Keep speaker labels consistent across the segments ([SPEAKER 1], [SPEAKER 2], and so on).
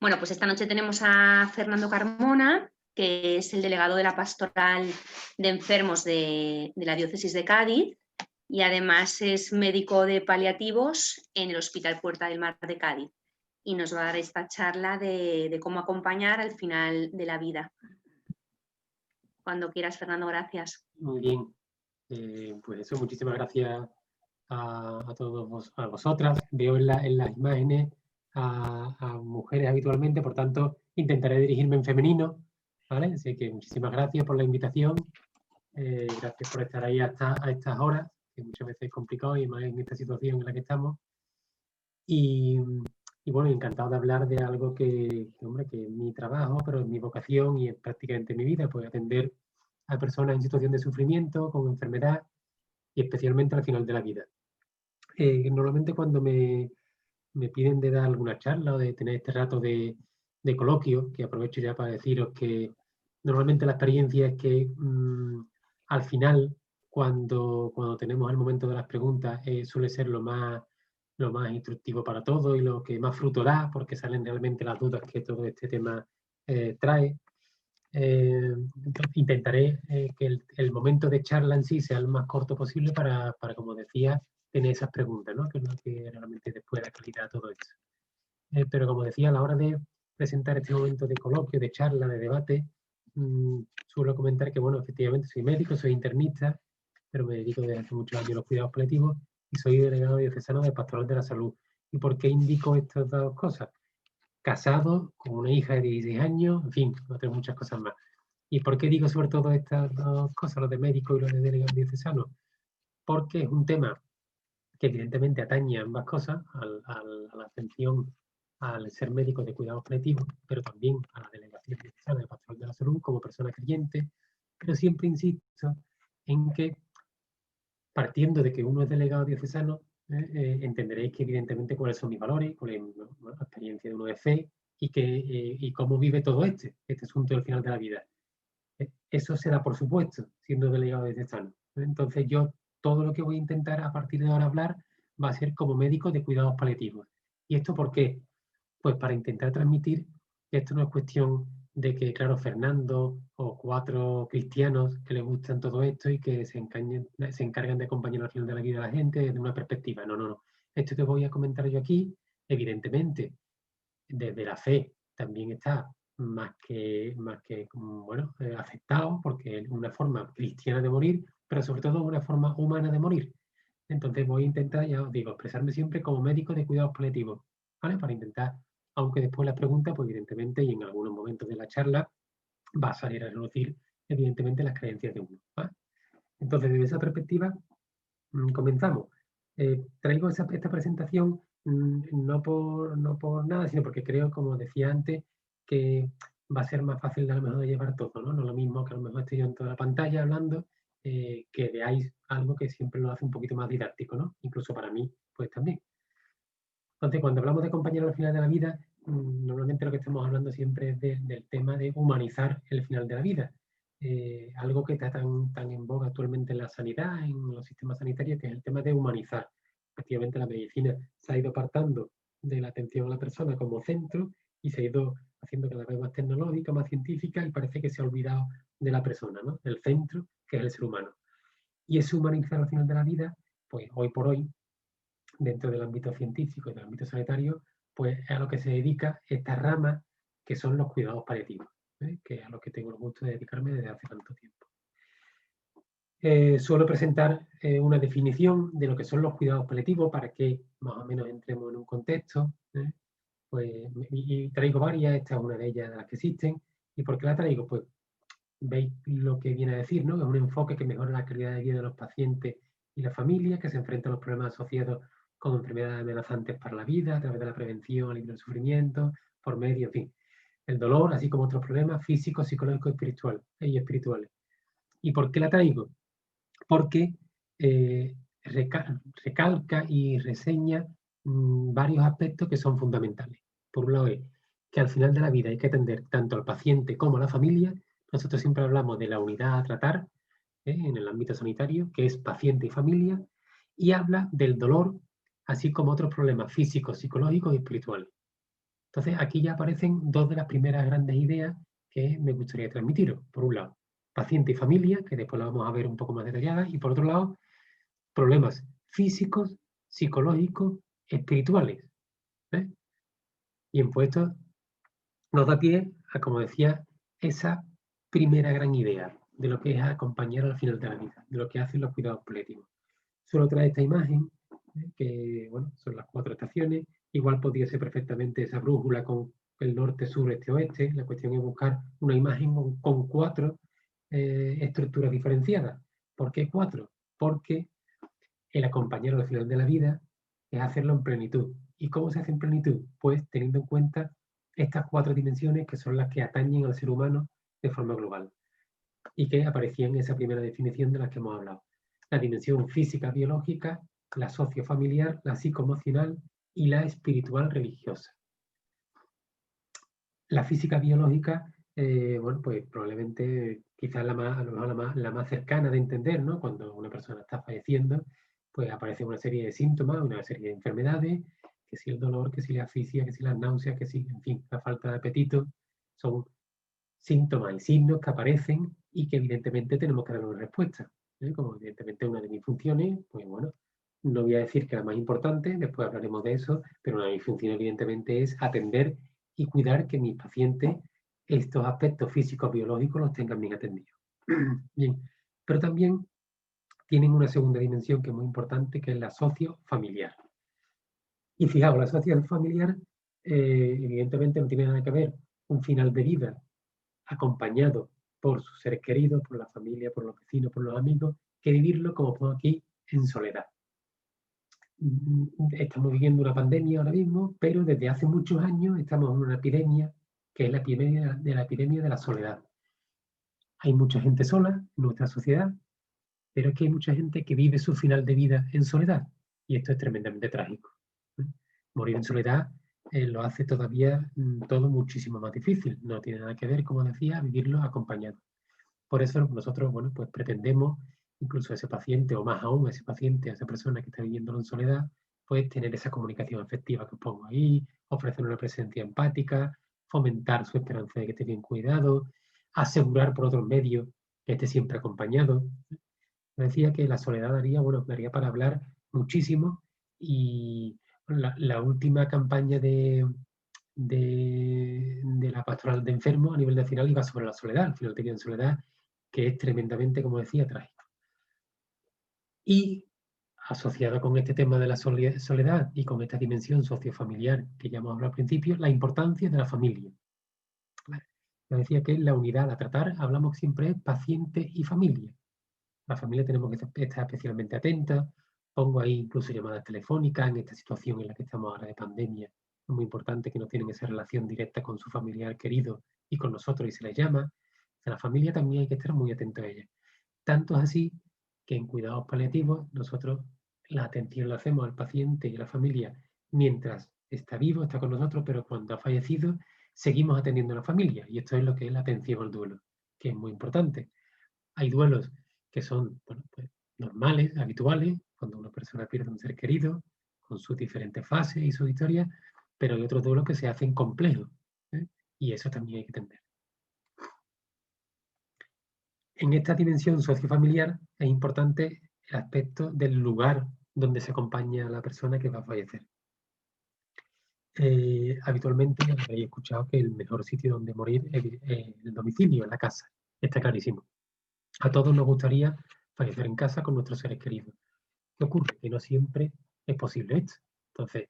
[SPEAKER 1] Bueno, pues esta noche tenemos a Fernando Carmona, que es el delegado de la Pastoral de Enfermos de la Diócesis de Cádiz y además es médico de paliativos en el Hospital Puerta del Mar de Cádiz. Y nos va a dar esta charla de cómo acompañar al final de la vida. Cuando quieras, Fernando, gracias.
[SPEAKER 2] Muy bien. Pues eso, muchísimas gracias a todos a vosotras. Veo en las imágenes a mujeres habitualmente, por tanto intentaré dirigirme en femenino, ¿vale? Así que muchísimas gracias por la invitación. Gracias por estar ahí a estas horas, que muchas veces es complicado y más en esta situación en la que estamos. Y bueno, encantado de hablar de algo hombre, que es mi trabajo, pero es mi vocación y es prácticamente mi vida, pues atender a personas en situación de sufrimiento, con enfermedad y especialmente al final de la vida. Normalmente cuando me piden de dar alguna charla o de tener este rato de coloquio, que aprovecho ya para deciros que normalmente la experiencia es que al final, cuando tenemos el momento de las preguntas, suele ser lo más instructivo para todos y lo que más fruto da, porque salen realmente las dudas que todo este tema trae. Entonces intentaré que el momento de charla en sí sea lo más corto posible para como decía, tener esas preguntas, ¿no? Que es lo que realmente después da calidad a todo esto. Pero como decía, a la hora de presentar este momento de coloquio, de charla, de debate, suelo comentar que, bueno, efectivamente soy médico, soy internista, pero me dedico desde hace muchos años a los cuidados paliativos y soy delegado diocesano de Pastoral de la Salud. ¿Y por qué indico estas dos cosas? Casado, con una hija de 16 años, en fin, otras muchas cosas más. ¿Y por qué digo sobre todo estas dos cosas, lo de médico y lo de delegado diocesano? Porque es un tema que evidentemente atañe a ambas cosas, a la atención al ser médico de cuidados paliativos, pero también a la delegación diocesana de Pastoral de la Salud como persona creyente, pero siempre insisto en que, partiendo de que uno es delegado diocesano, entenderéis que evidentemente cuáles son mis valores, cuál es la experiencia de uno de fe y cómo vive todo este asunto del final de la vida. Eso se da por supuesto, siendo delegado diocesano. Entonces yo todo lo que voy a intentar a partir de ahora hablar va a ser como médico de cuidados paliativos. ¿Y esto por qué? Pues para intentar transmitir que esto no es cuestión de que, claro, Fernando o 4 cristianos que les gustan todo esto y que se encargan de acompañar al final de la vida a la gente desde una perspectiva. No, no, no. Esto que voy a comentar yo aquí, evidentemente, desde la fe también está bueno, aceptado, porque es una forma cristiana de morir, pero sobre todo una forma humana de morir. Entonces voy a intentar, ya os digo, expresarme siempre como médico de cuidados paliativos, ¿vale? Para intentar, aunque después la pregunta, pues evidentemente, y en algunos momentos de la charla, va a salir a relucir, evidentemente, las creencias de uno, ¿vale? Entonces, desde esa perspectiva, comenzamos. Traigo esta presentación no por nada, sino porque creo, como decía antes, que va a ser más fácil a lo mejor de llevar todo, ¿no? No es lo mismo que a lo mejor esté yo en toda la pantalla hablando, que veáis algo que siempre lo hace un poquito más didáctico, ¿no? Incluso para mí, pues también. Entonces, cuando hablamos de acompañar al final de la vida, normalmente lo que estamos hablando siempre es del tema de humanizar el final de la vida. Algo que está tan en boga actualmente en la sanidad, en los sistemas sanitarios, que es el tema de humanizar. Efectivamente, la medicina se ha ido apartando de la atención a la persona como centro y se ha ido haciendo cada vez más tecnológica, más científica y parece que se ha olvidado de la persona, ¿no? Del centro, que es el ser humano. Y ese humanizar al final de la vida, pues hoy por hoy, dentro del ámbito científico y del ámbito sanitario, pues es a lo que se dedica esta rama que son los cuidados paliativos, que es a lo que tengo el gusto de dedicarme desde hace tanto tiempo. Suelo presentar una definición de lo que son los cuidados paliativos para que más o menos entremos en un contexto, pues, y traigo varias, esta es una de ellas de las que existen. ¿Y por qué la traigo? Pues veis lo que viene a decir, ¿no? Es un enfoque que mejora la calidad de vida de los pacientes y la familia, que se enfrentan a los problemas asociados con enfermedades amenazantes para la vida, a través de la prevención, alivio del sufrimiento, por medio, en fin, el dolor, así como otros problemas físicos, psicológicos y espirituales. ¿Y por qué la traigo? Porque recalca y reseña varios aspectos que son fundamentales. Por un lado es que al final de la vida hay que atender tanto al paciente como a la familia. Nosotros siempre hablamos de la unidad a tratar en el ámbito sanitario, que es paciente y familia, y habla del dolor, así como otros problemas físicos, psicológicos y espirituales. Entonces, aquí ya aparecen dos de las primeras grandes ideas que me gustaría transmitiros. Por un lado, paciente y familia, que después la vamos a ver un poco más detallada, y por otro lado, problemas físicos, psicológicos, espirituales. ¿Ves? Bien, pues esto nos da pie a, como decía, esa primera gran idea de lo que es acompañar al final de la vida, de lo que hacen los cuidados paliativos. Solo trae esta imagen, que bueno, son las 4 estaciones. Igual podría ser perfectamente esa brújula con el norte, sur, este, oeste. La cuestión es buscar una imagen con 4 estructuras diferenciadas. ¿Por qué 4? Porque el acompañar al final de la vida es hacerlo en plenitud. ¿Y cómo se hace en plenitud? Pues teniendo en cuenta estas 4 dimensiones que son las que atañen al ser humano de forma global y que aparecían en esa primera definición de las que hemos hablado. La dimensión física biológica, la sociofamiliar, la psicoemocional y la espiritual religiosa. La física biológica, bueno, pues probablemente quizás a lo mejor la más cercana de entender, ¿no? Cuando una persona está falleciendo, pues aparece una serie de síntomas, una serie de enfermedades, que si el dolor, que si la asfixia, que si las náuseas, que si, en fin, la falta de apetito, son síntomas y signos que aparecen y que evidentemente tenemos que dar una respuesta. Como evidentemente una de mis funciones, pues bueno, no voy a decir que la más importante, después hablaremos de eso, pero una de mis funciones evidentemente es atender y cuidar que mis pacientes estos aspectos físicos biológicos los tengan bien atendidos. Bien, pero también tienen una segunda dimensión que es muy importante, que es la sociofamiliar. Y fijaos, la sociofamiliar evidentemente no tiene nada que ver un final de vida acompañado por sus seres queridos, por la familia, por los vecinos, por los amigos, que vivirlo, como pongo aquí, en soledad. Estamos viviendo una pandemia ahora mismo, pero desde hace muchos años estamos en una epidemia, que es la epidemia de la soledad. Hay mucha gente sola en nuestra sociedad, pero es que hay mucha gente que vive su final de vida en soledad, y esto es tremendamente trágico. Morir en soledad lo hace todavía todo muchísimo más difícil. No tiene nada que ver, como decía, vivirlo acompañado. Por eso nosotros, bueno, pues pretendemos incluso a ese paciente, o más aún a ese paciente, a esa persona que está viviendo en soledad, pues tener esa comunicación afectiva que os pongo ahí, ofrecer una presencia empática, fomentar su esperanza de que esté bien cuidado, asegurar por otros medios que esté siempre acompañado. Me decía que la soledad daría para hablar muchísimo, y la última campaña de la pastoral de enfermos a nivel nacional iba sobre la soledad, el final de vida en soledad, que es tremendamente, como decía, trágico. Y asociado con este tema de la soledad y con esta dimensión sociofamiliar que ya hemos hablado al principio, la importancia de la familia. Me decía que la unidad a tratar, hablamos siempre de paciente y familia. La familia tenemos que estar especialmente atentas. Pongo ahí incluso llamadas telefónicas en esta situación en la que estamos ahora de pandemia. Es muy importante que no tienen esa relación directa con su familiar querido y con nosotros y se les llama. A la familia también hay que estar muy atento a ella. Tanto es así que en cuidados paliativos nosotros la atención la hacemos al paciente y a la familia mientras está vivo, está con nosotros, pero cuando ha fallecido seguimos atendiendo a la familia. Y esto es lo que es la atención al duelo, que es muy importante. Hay duelos que son, bueno, pues, normales, habituales, cuando una persona pierde un ser querido, con sus diferentes fases y sus historias, pero hay otros duelos que se hacen complejos, ¿eh? Y eso también hay que entender. En esta dimensión sociofamiliar es importante el aspecto del lugar donde se acompaña a la persona que va a fallecer. Habitualmente habréis escuchado que el mejor sitio donde morir es el domicilio, en la casa. Está clarísimo. A todos nos gustaría fallecer en casa con nuestros seres queridos. ¿Qué ocurre? Que no siempre es posible esto. Entonces,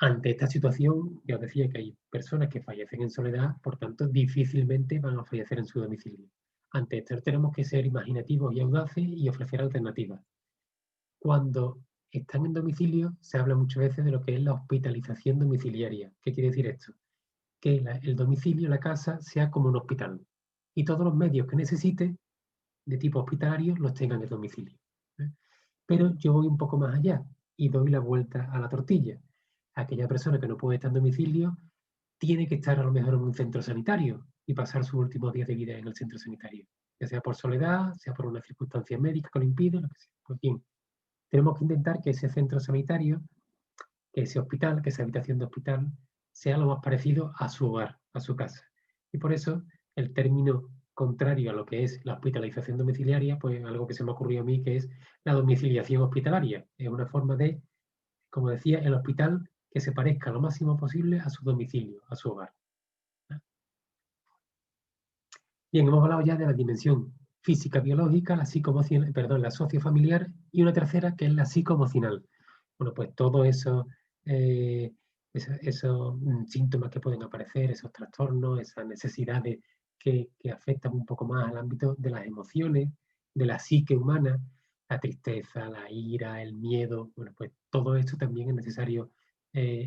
[SPEAKER 2] ante esta situación, ya os decía que hay personas que fallecen en soledad, por tanto, difícilmente van a fallecer en su domicilio. Ante esto tenemos que ser imaginativos y audaces y ofrecer alternativas. Cuando están en domicilio, se habla muchas veces de lo que es la hospitalización domiciliaria. ¿Qué quiere decir esto? Que el domicilio, la casa, sea como un hospital y todos los medios que necesite de tipo hospitalario los tengan en el domicilio. Pero yo voy un poco más allá y doy la vuelta a la tortilla. Aquella persona que no puede estar en domicilio tiene que estar a lo mejor en un centro sanitario y pasar sus últimos días de vida en el centro sanitario, ya sea por soledad, sea por una circunstancia médica que lo impide, lo que sea. Pues bien, tenemos que intentar que ese centro sanitario, que ese hospital, que esa habitación de hospital, sea lo más parecido a su hogar, a su casa. Y por eso el término contrario a lo que es la hospitalización domiciliaria, pues algo que se me ocurrió a mí, que es la domiciliación hospitalaria. Es una forma de, como decía, el hospital que se parezca lo máximo posible a su domicilio, a su hogar. Bien, hemos hablado ya de la dimensión física, biológica, la psicoemocional, perdón, la sociofamiliar, y una tercera que es la psicoemocional. Bueno, pues todos esos síntomas que pueden aparecer, esos trastornos, esas necesidades que afectan un poco más al ámbito de las emociones, de la psique humana, la tristeza, la ira, el miedo, bueno, pues todo esto también es necesario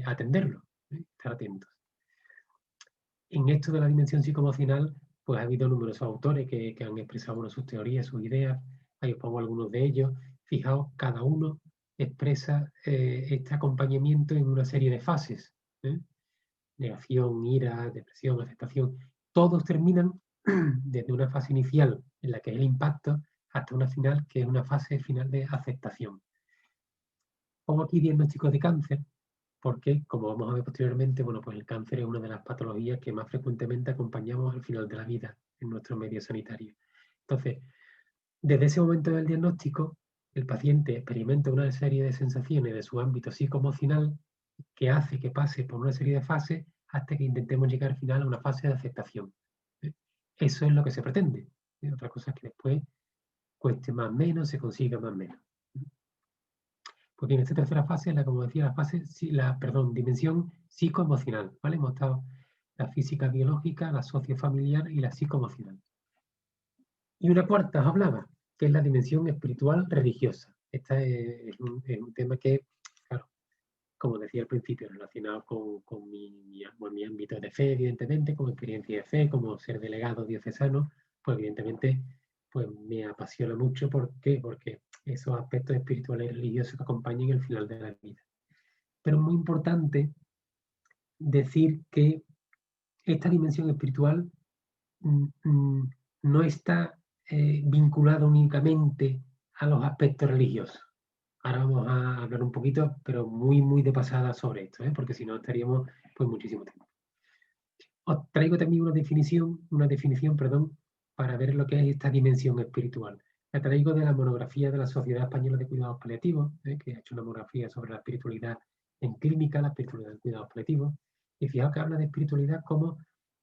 [SPEAKER 2] atenderlo, estar atentos. En esto de la dimensión psicoemocional, pues ha habido numerosos autores que han expresado sus teorías, sus ideas. Ahí os pongo algunos de ellos. Fijaos, cada uno expresa este acompañamiento en una serie de fases. Negación, ira, depresión, aceptación. Todos terminan desde una fase inicial en la que es el impacto hasta una final que es una fase final de aceptación. Pongo aquí diagnósticos de cáncer porque, como vamos a ver posteriormente, bueno, pues el cáncer es una de las patologías que más frecuentemente acompañamos al final de la vida en nuestro medio sanitario. Entonces, desde ese momento del diagnóstico, el paciente experimenta una serie de sensaciones de su ámbito psicoemocional que hace que pase por una serie de fases hasta que intentemos llegar al final a una fase de aceptación. Eso es lo que se pretende. Otra cosa es que después cueste más o menos, se consiga más o menos. Pues bien, esta tercera fase es la, como decía, la fase, dimensión psicoemocional, ¿vale? Hemos estado la física biológica, la sociofamiliar y la psicoemocional. Y una cuarta os hablaba, que es la dimensión espiritual religiosa. Este es un tema que, claro, como decía al principio, relacionado con mi ámbito de fe, evidentemente, como experiencia de fe, como ser delegado diocesano, pues evidentemente pues me apasiona mucho. ¿Por qué? Porque esos aspectos espirituales y religiosos que acompañan el final de la vida. Pero es muy importante decir que esta dimensión espiritual no está vinculada únicamente a los aspectos religiosos. Ahora vamos a hablar un poquito, pero muy de pasada sobre esto, porque si no estaríamos pues muchísimo tiempo. Os traigo también una definición, para ver lo que es esta dimensión espiritual. La traigo de la monografía de la Sociedad Española de Cuidados Paliativos, que ha hecho una monografía sobre la espiritualidad en clínica, la espiritualidad en cuidados paliativos, y fijaos que habla de espiritualidad como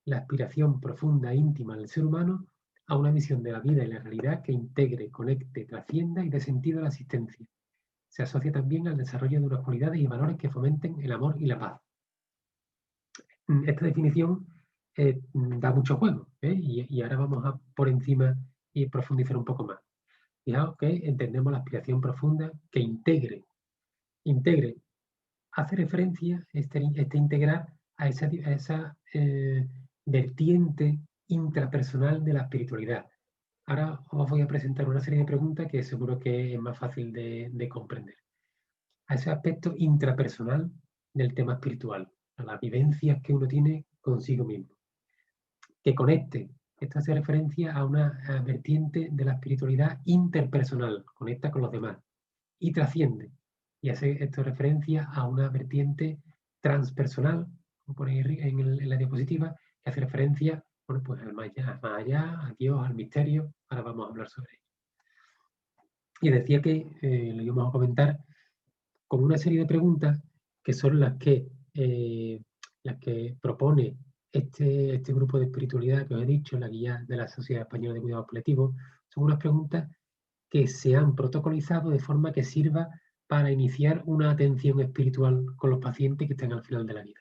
[SPEAKER 2] la aspiración profunda e íntima del ser humano a una visión de la vida y la realidad que integre, conecte, trascienda y dé sentido a la existencia. Se asocia también al desarrollo de unas cualidades y valores que fomenten el amor y la paz. Esta definición da mucho juego, y ahora vamos a por encima y profundizar un poco más. Fijaos que entendemos la aspiración profunda que integre, hace referencia, integrar a esa vertiente intrapersonal de la espiritualidad. Ahora os voy a presentar una serie de preguntas que seguro que es más fácil de comprender. A ese aspecto intrapersonal del tema espiritual, a las vivencias que uno tiene consigo mismo. Que conecte. Esto hace referencia a una vertiente de la espiritualidad interpersonal, conecta con los demás y trasciende. Y hace esto referencia a una vertiente transpersonal, como pone en la diapositiva, que hace referencia, bueno, pues al más allá, a Dios, al misterio. Ahora vamos a hablar sobre ello. Y decía que lo íbamos a comentar con una serie de preguntas que son las que propone este grupo de espiritualidad que os he dicho, la guía de la Sociedad Española de Cuidados Paliativos. Son unas preguntas que se han protocolizado de forma que sirva para iniciar una atención espiritual con los pacientes que están al final de la vida.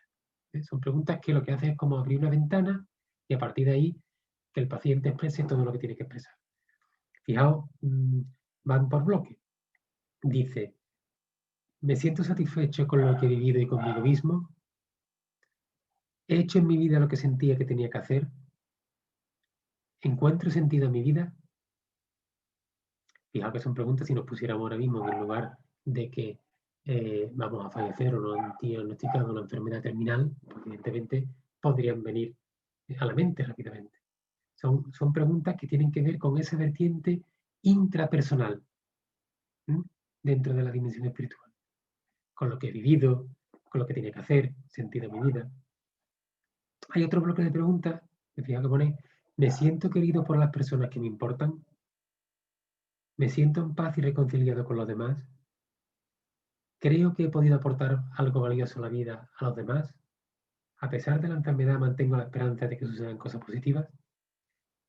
[SPEAKER 2] Son preguntas que lo que hacen es como abrir una ventana y a partir de ahí que el paciente exprese todo lo que tiene que expresar. Fijaos, van por bloques. Dice, ¿me siento satisfecho con lo que he vivido y conmigo mismo? ¿He hecho en mi vida lo que sentía que tenía que hacer? ¿Encuentro sentido en mi vida? Fijaos que son preguntas si nos pusiéramos ahora mismo en el lugar de que vamos a fallecer o nos han diagnosticado una enfermedad terminal, pues evidentemente podrían venir a la mente rápidamente. Son preguntas que tienen que ver con esa vertiente intrapersonal dentro de la dimensión espiritual. Con lo que he vivido, con lo que tenía que hacer, sentido en mi vida. Hay otro bloque de preguntas, que fijaos que pone, ¿me siento querido por las personas que me importan? ¿Me siento en paz y reconciliado con los demás? ¿Creo que he podido aportar algo valioso a la vida a los demás? ¿A pesar de la enfermedad mantengo la esperanza de que sucedan cosas positivas?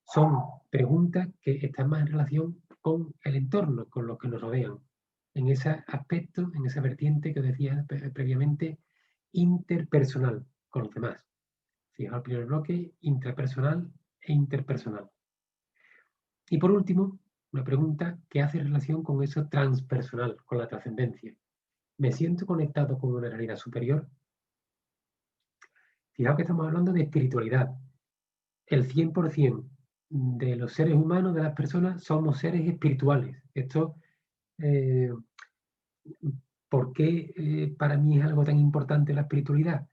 [SPEAKER 2] Son preguntas que están más en relación con el entorno, con los que nos rodean. En ese aspecto, en esa vertiente que os decía previamente, interpersonal con los demás. Fijaos el primer bloque, intrapersonal e interpersonal. Y por último, una pregunta que hace relación con eso transpersonal, con la trascendencia. ¿Me siento conectado con una realidad superior? Fijaos que estamos hablando de espiritualidad. El 100% de los seres humanos, de las personas, somos seres espirituales. Esto, ¿por qué para mí es algo tan importante la espiritualidad?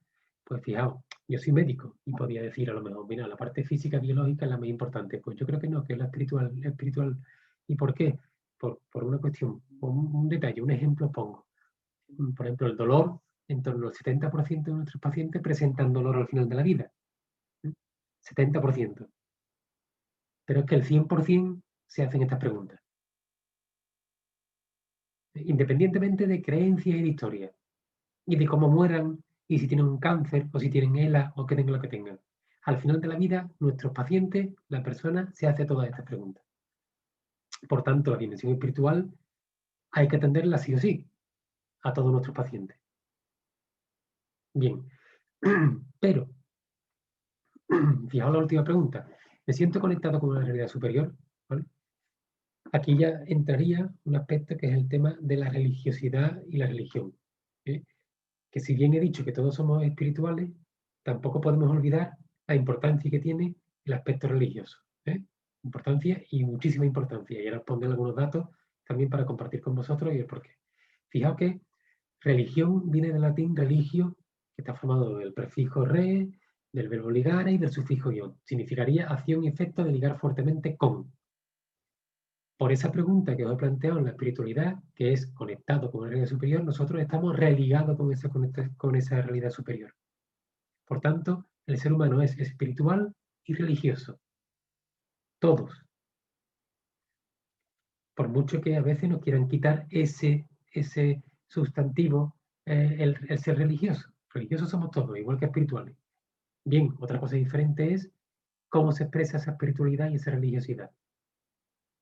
[SPEAKER 2] Pues fijaos, yo soy médico y podría decir a lo mejor, mira, la parte física, biológica es la más importante. Pues yo creo que no, que es la espiritual. Espiritual. ¿Y por qué? Por una cuestión, un detalle, un ejemplo os pongo. Por ejemplo, el dolor, en torno al 70% de nuestros pacientes presentan dolor al final de la vida. 70%. Pero es que el 100% se hacen estas preguntas. Independientemente de creencias y de historia. Y de cómo mueran, y si tienen un cáncer, o si tienen ELA, o que tengan lo que tengan. Al final de la vida, nuestros pacientes, la persona, se hace todas estas preguntas. Por tanto, la dimensión espiritual hay que atenderla sí o sí a todos nuestros pacientes. Bien, pero, fijaos la última pregunta. ¿Me siento conectado con una realidad superior? ¿Vale? Aquí ya entraría un aspecto que es el tema de la religiosidad y la religión. ¿Eh? Que si bien he dicho que todos somos espirituales, tampoco podemos olvidar la importancia que tiene el aspecto religioso. Importancia y muchísima importancia. Y ahora os pondré algunos datos también para compartir con vosotros y el porqué. Fijaos que religión viene del latín religio, que está formado del prefijo re, del verbo ligare y del sufijo ion. Significaría acción y efecto de ligar fuertemente con. Por esa pregunta que os he planteado en la espiritualidad, que es conectado con una realidad superior, nosotros estamos religados con esa realidad superior. Por tanto, el ser humano es espiritual y religioso. Todos. Por mucho que a veces nos quieran quitar ese sustantivo, el ser religioso. Religiosos somos todos, igual que espirituales. Bien, otra cosa diferente es cómo se expresa esa espiritualidad y esa religiosidad.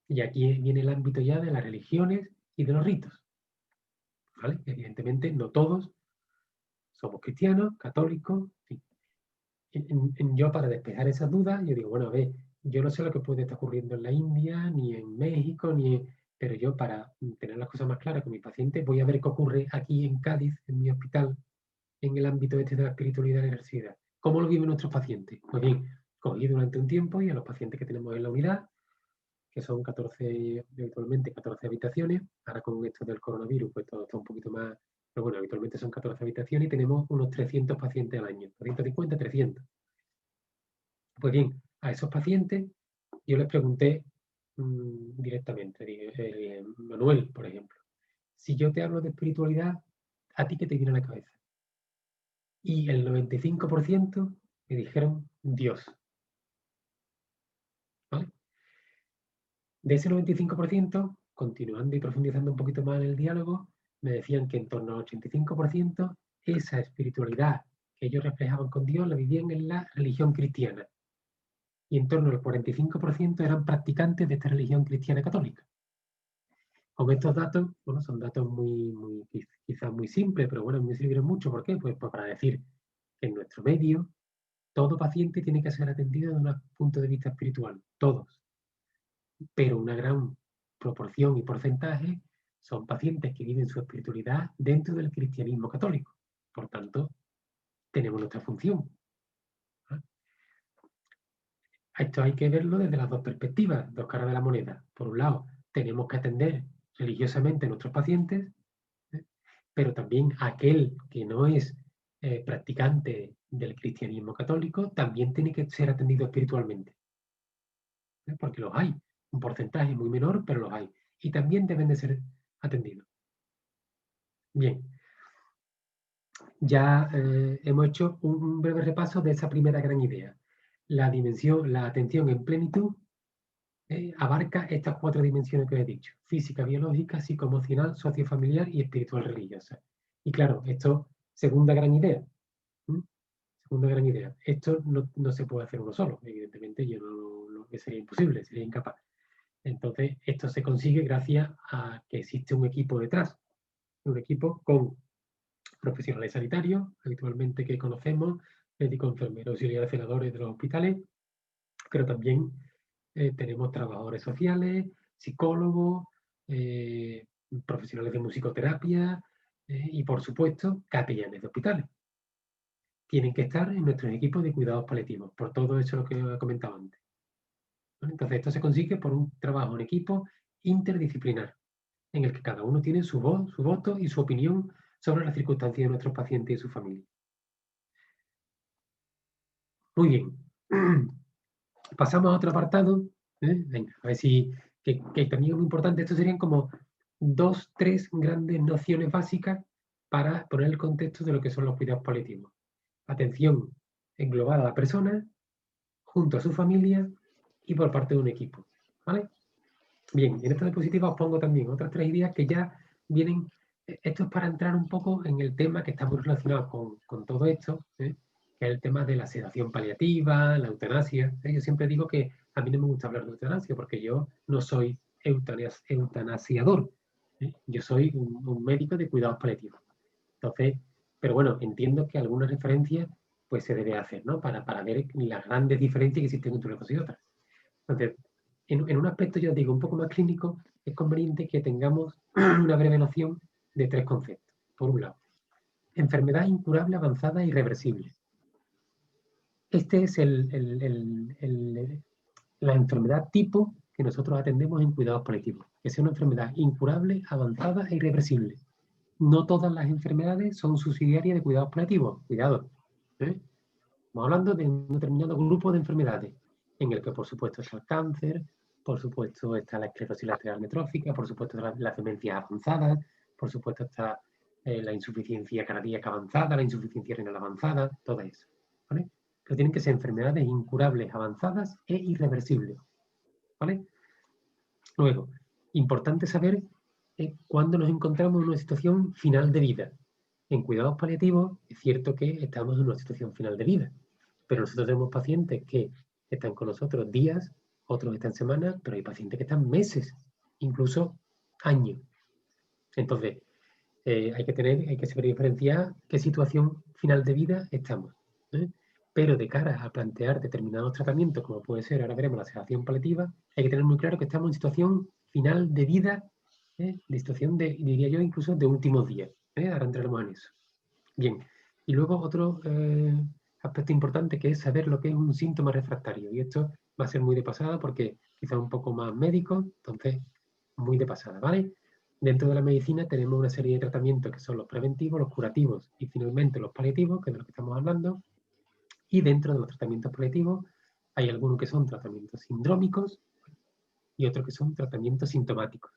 [SPEAKER 2] Y aquí viene el ámbito ya de las religiones y de los ritos. ¿Vale? Evidentemente, no todos somos cristianos, católicos. Yo, para despejar esas dudas, yo digo, bueno, a ver, yo no sé lo que puede estar ocurriendo en la India, ni en México, pero yo, para tener las cosas más claras con mi paciente, voy a ver qué ocurre aquí en Cádiz, en mi hospital, en el ámbito este de la espiritualidad y la diversidad. ¿Cómo lo viven nuestros pacientes? Pues bien, cogí durante un tiempo y a los pacientes que tenemos en la unidad, que son 14, habitualmente 14 habitaciones. Ahora con esto del coronavirus, pues todo está un poquito más, pero bueno, habitualmente son 14 habitaciones y tenemos unos 300 pacientes al año, 250, 300. Pues bien, a esos pacientes yo les pregunté directamente, dije, Manuel, por ejemplo, si yo te hablo de espiritualidad, ¿a ti qué te viene a la cabeza? Y el 95% me dijeron Dios. ¿Vale? De ese 95%, continuando y profundizando un poquito más en el diálogo, me decían que en torno al 85% esa espiritualidad que ellos reflejaban con Dios la vivían en la religión cristiana. Y en torno al 45% eran practicantes de esta religión cristiana católica. Con estos datos, bueno, son datos quizás muy simples, pero bueno, me sirvieron mucho. ¿Por qué? Pues para decir que en nuestro medio todo paciente tiene que ser atendido desde un punto de vista espiritual, todos. Pero una gran proporción y porcentaje son pacientes que viven su espiritualidad dentro del cristianismo católico. Por tanto, tenemos nuestra función. Esto hay que verlo desde las dos perspectivas, dos caras de la moneda. Por un lado, tenemos que atender religiosamente a nuestros pacientes, pero también aquel que no es practicante del cristianismo católico también tiene que ser atendido espiritualmente. Porque los hay, un porcentaje muy menor, pero los hay. Y también deben de ser atendidos. Bien. ya hemos hecho un breve repaso de esa primera gran idea. La atención en plenitud abarca estas 4 dimensiones que os he dicho: física, biológica, psicoemocional, sociofamiliar y espiritual religiosa. Y claro, esto, segunda gran idea. Segunda gran idea. Esto no se puede hacer uno solo, evidentemente yo que sería imposible, sería incapaz. Entonces, esto se consigue gracias a que existe un equipo detrás, un equipo con profesionales sanitarios, habitualmente que conocemos, médicos, enfermeros, auxiliares, celadores de los hospitales, pero también tenemos trabajadores sociales, psicólogos, profesionales de musicoterapia y, por supuesto, capellanes de hospitales. Tienen que estar en nuestros equipos de cuidados paliativos, por todo eso lo que he comentado antes. Entonces, esto se consigue por un trabajo en equipo interdisciplinar, en el que cada uno tiene su voz, su voto y su opinión sobre las circunstancias de nuestros pacientes y su familia. Muy bien. Pasamos a otro apartado. Venga, a ver si, que también es muy importante. Estos serían como 2, 3 grandes nociones básicas para poner el contexto de lo que son los cuidados paliativos. Atención englobada a la persona, junto a su familia y por parte de un equipo. ¿Vale? Bien, en esta diapositiva os pongo también otras 3 ideas que ya vienen. Esto es para entrar un poco en el tema que está muy relacionado con todo esto, que es el tema de la sedación paliativa, la eutanasia. Yo siempre digo que a mí no me gusta hablar de eutanasia porque yo no soy eutanasiador. Yo soy un médico de cuidados paliativos. Entonces, pero bueno, entiendo que alguna referencia pues se debe hacer, ¿no? Para ver las grandes diferencias que existen entre una cosa y otra. Entonces, en un aspecto, yo os digo, un poco más clínico, es conveniente que tengamos una breve noción de 3 conceptos. Por un lado, enfermedad incurable, avanzada e irreversible. Este es la enfermedad tipo que nosotros atendemos en cuidados paliativos. Que es una enfermedad incurable, avanzada e irreversible. No todas las enfermedades son subsidiarias de cuidados paliativos. Cuidado. Estamos hablando de un determinado grupo de enfermedades, en el que por supuesto está el cáncer, por supuesto está la esclerosis lateral amiotrófica, por supuesto las demencias avanzadas, por supuesto está la insuficiencia cardíaca avanzada, la insuficiencia renal avanzada, todo eso. ¿Vale? Pero tienen que ser enfermedades incurables, avanzadas e irreversibles. ¿Vale? Luego, importante saber cuándo nos encontramos en una situación final de vida. En cuidados paliativos es cierto que estamos en una situación final de vida, pero nosotros tenemos pacientes que están con nosotros días, otros están semanas, pero hay pacientes que están meses, incluso años. Entonces, hay que saber diferenciar qué situación final de vida estamos. Pero de cara a plantear determinados tratamientos, como puede ser, ahora veremos, la sedación paliativa, hay que tener muy claro que estamos en situación final de vida, de situación de, diría yo, incluso de últimos días. Ahora entraremos en eso. Bien, y luego otro aspecto importante que es saber lo que es un síntoma refractario. Y esto va a ser muy de pasada porque quizá un poco más médico, entonces muy de pasada, ¿vale? Dentro de la medicina tenemos una serie de tratamientos que son los preventivos, los curativos y finalmente los paliativos, que es de lo que estamos hablando. Y dentro de los tratamientos paliativos hay algunos que son tratamientos sindrómicos y otros que son tratamientos sintomáticos.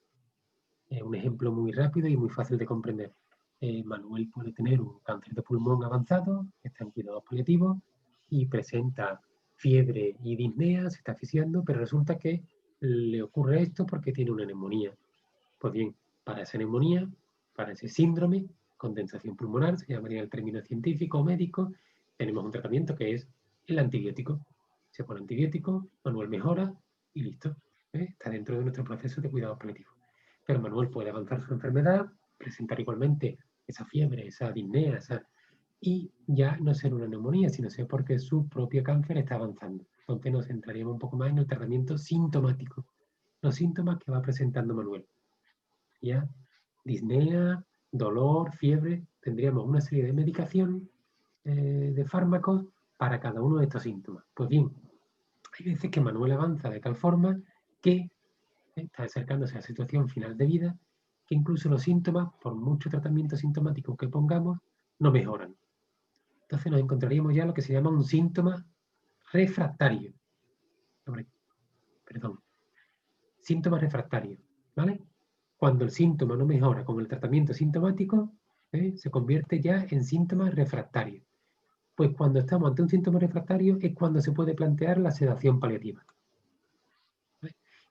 [SPEAKER 2] Un ejemplo muy rápido y muy fácil de comprender. Manuel puede tener un cáncer de pulmón avanzado, está en cuidados paliativos y presenta fiebre y disnea, se está asfixiando, pero resulta que le ocurre esto porque tiene una neumonía. Pues bien, para esa neumonía, para ese síndrome, condensación pulmonar, se llamaría el término científico o médico, tenemos un tratamiento que es el antibiótico. Se pone antibiótico, Manuel mejora y listo. Está dentro de nuestro proceso de cuidados paliativos. Pero Manuel puede avanzar su enfermedad, presentar igualmente esa fiebre, esa disnea, y ya no ser una neumonía, sino ser porque su propio cáncer está avanzando. Entonces nos centraríamos un poco más en el tratamiento sintomático, los síntomas que va presentando Manuel. ¿Ya? Disnea, dolor, fiebre, tendríamos una serie de medicación, de fármacos para cada uno de estos síntomas. Pues bien, hay veces que Manuel avanza de tal forma que está acercándose a la situación final de vida, que incluso los síntomas, por mucho tratamiento sintomático que pongamos, no mejoran. Entonces nos encontraríamos ya lo que se llama un síntoma refractario. Perdón. Síntoma refractario, ¿vale? Cuando el síntoma no mejora con el tratamiento sintomático, se convierte ya en síntoma refractario. Pues cuando estamos ante un síntoma refractario es cuando se puede plantear la sedación paliativa.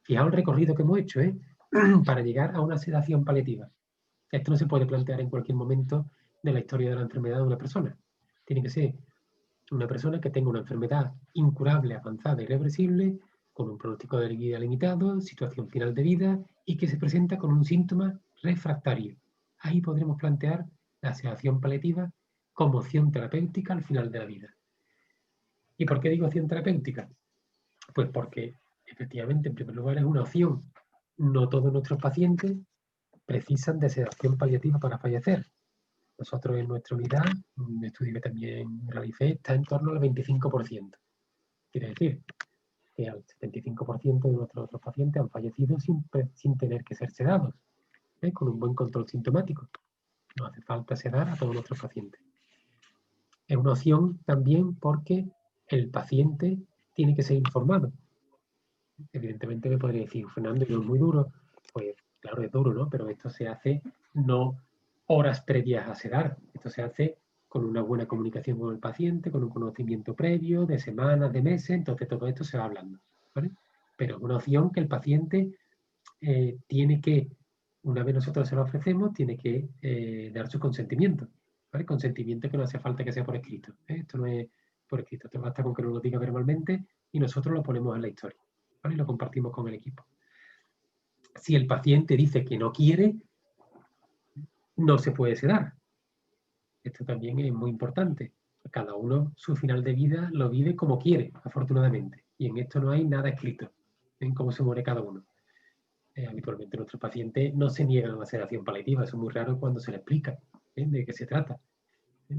[SPEAKER 2] Fijaos el recorrido que hemos hecho, para llegar a una sedación paliativa. Esto no se puede plantear en cualquier momento de la historia de la enfermedad de una persona. Tiene que ser una persona que tenga una enfermedad incurable, avanzada, irreversible, con un pronóstico de vida limitado, situación final de vida y que se presenta con un síntoma refractario. Ahí podremos plantear la sedación paliativa como opción terapéutica al final de la vida. ¿Y por qué digo opción terapéutica? Pues porque efectivamente, en primer lugar, es una opción. No todos nuestros pacientes precisan de sedación paliativa para fallecer. Nosotros en nuestra unidad, un estudio que también realicé, está en torno al 25%. Quiere decir que al 75% de nuestros otros pacientes han fallecido sin tener que ser sedados, con un buen control sintomático. No hace falta sedar a todos nuestros pacientes. Es una opción también porque el paciente tiene que ser informado. Evidentemente me podría decir, Fernando, ¿y no es muy duro? Pues claro, es duro, ¿no? Pero esto se hace no horas previas a sedar. Esto se hace con una buena comunicación con el paciente, con un conocimiento previo, de semanas, de meses, entonces todo esto se va hablando, ¿vale? Pero es una opción que el paciente tiene que, una vez nosotros se lo ofrecemos, tiene que dar su consentimiento, ¿vale? Consentimiento que no hace falta que sea por escrito, ¿eh? Esto no es por escrito, esto basta con que nos lo diga verbalmente y nosotros lo ponemos en la historia, ¿vale? Y lo compartimos con el equipo. Si el paciente dice que no quiere, no se puede sedar. Esto también es muy importante. Cada uno su final de vida lo vive como quiere, afortunadamente. Y en esto no hay nada escrito en cómo se muere cada uno. Habitualmente nuestros pacientes no se niegan a la sedación paliativa. Eso es muy raro cuando se le explica de qué se trata.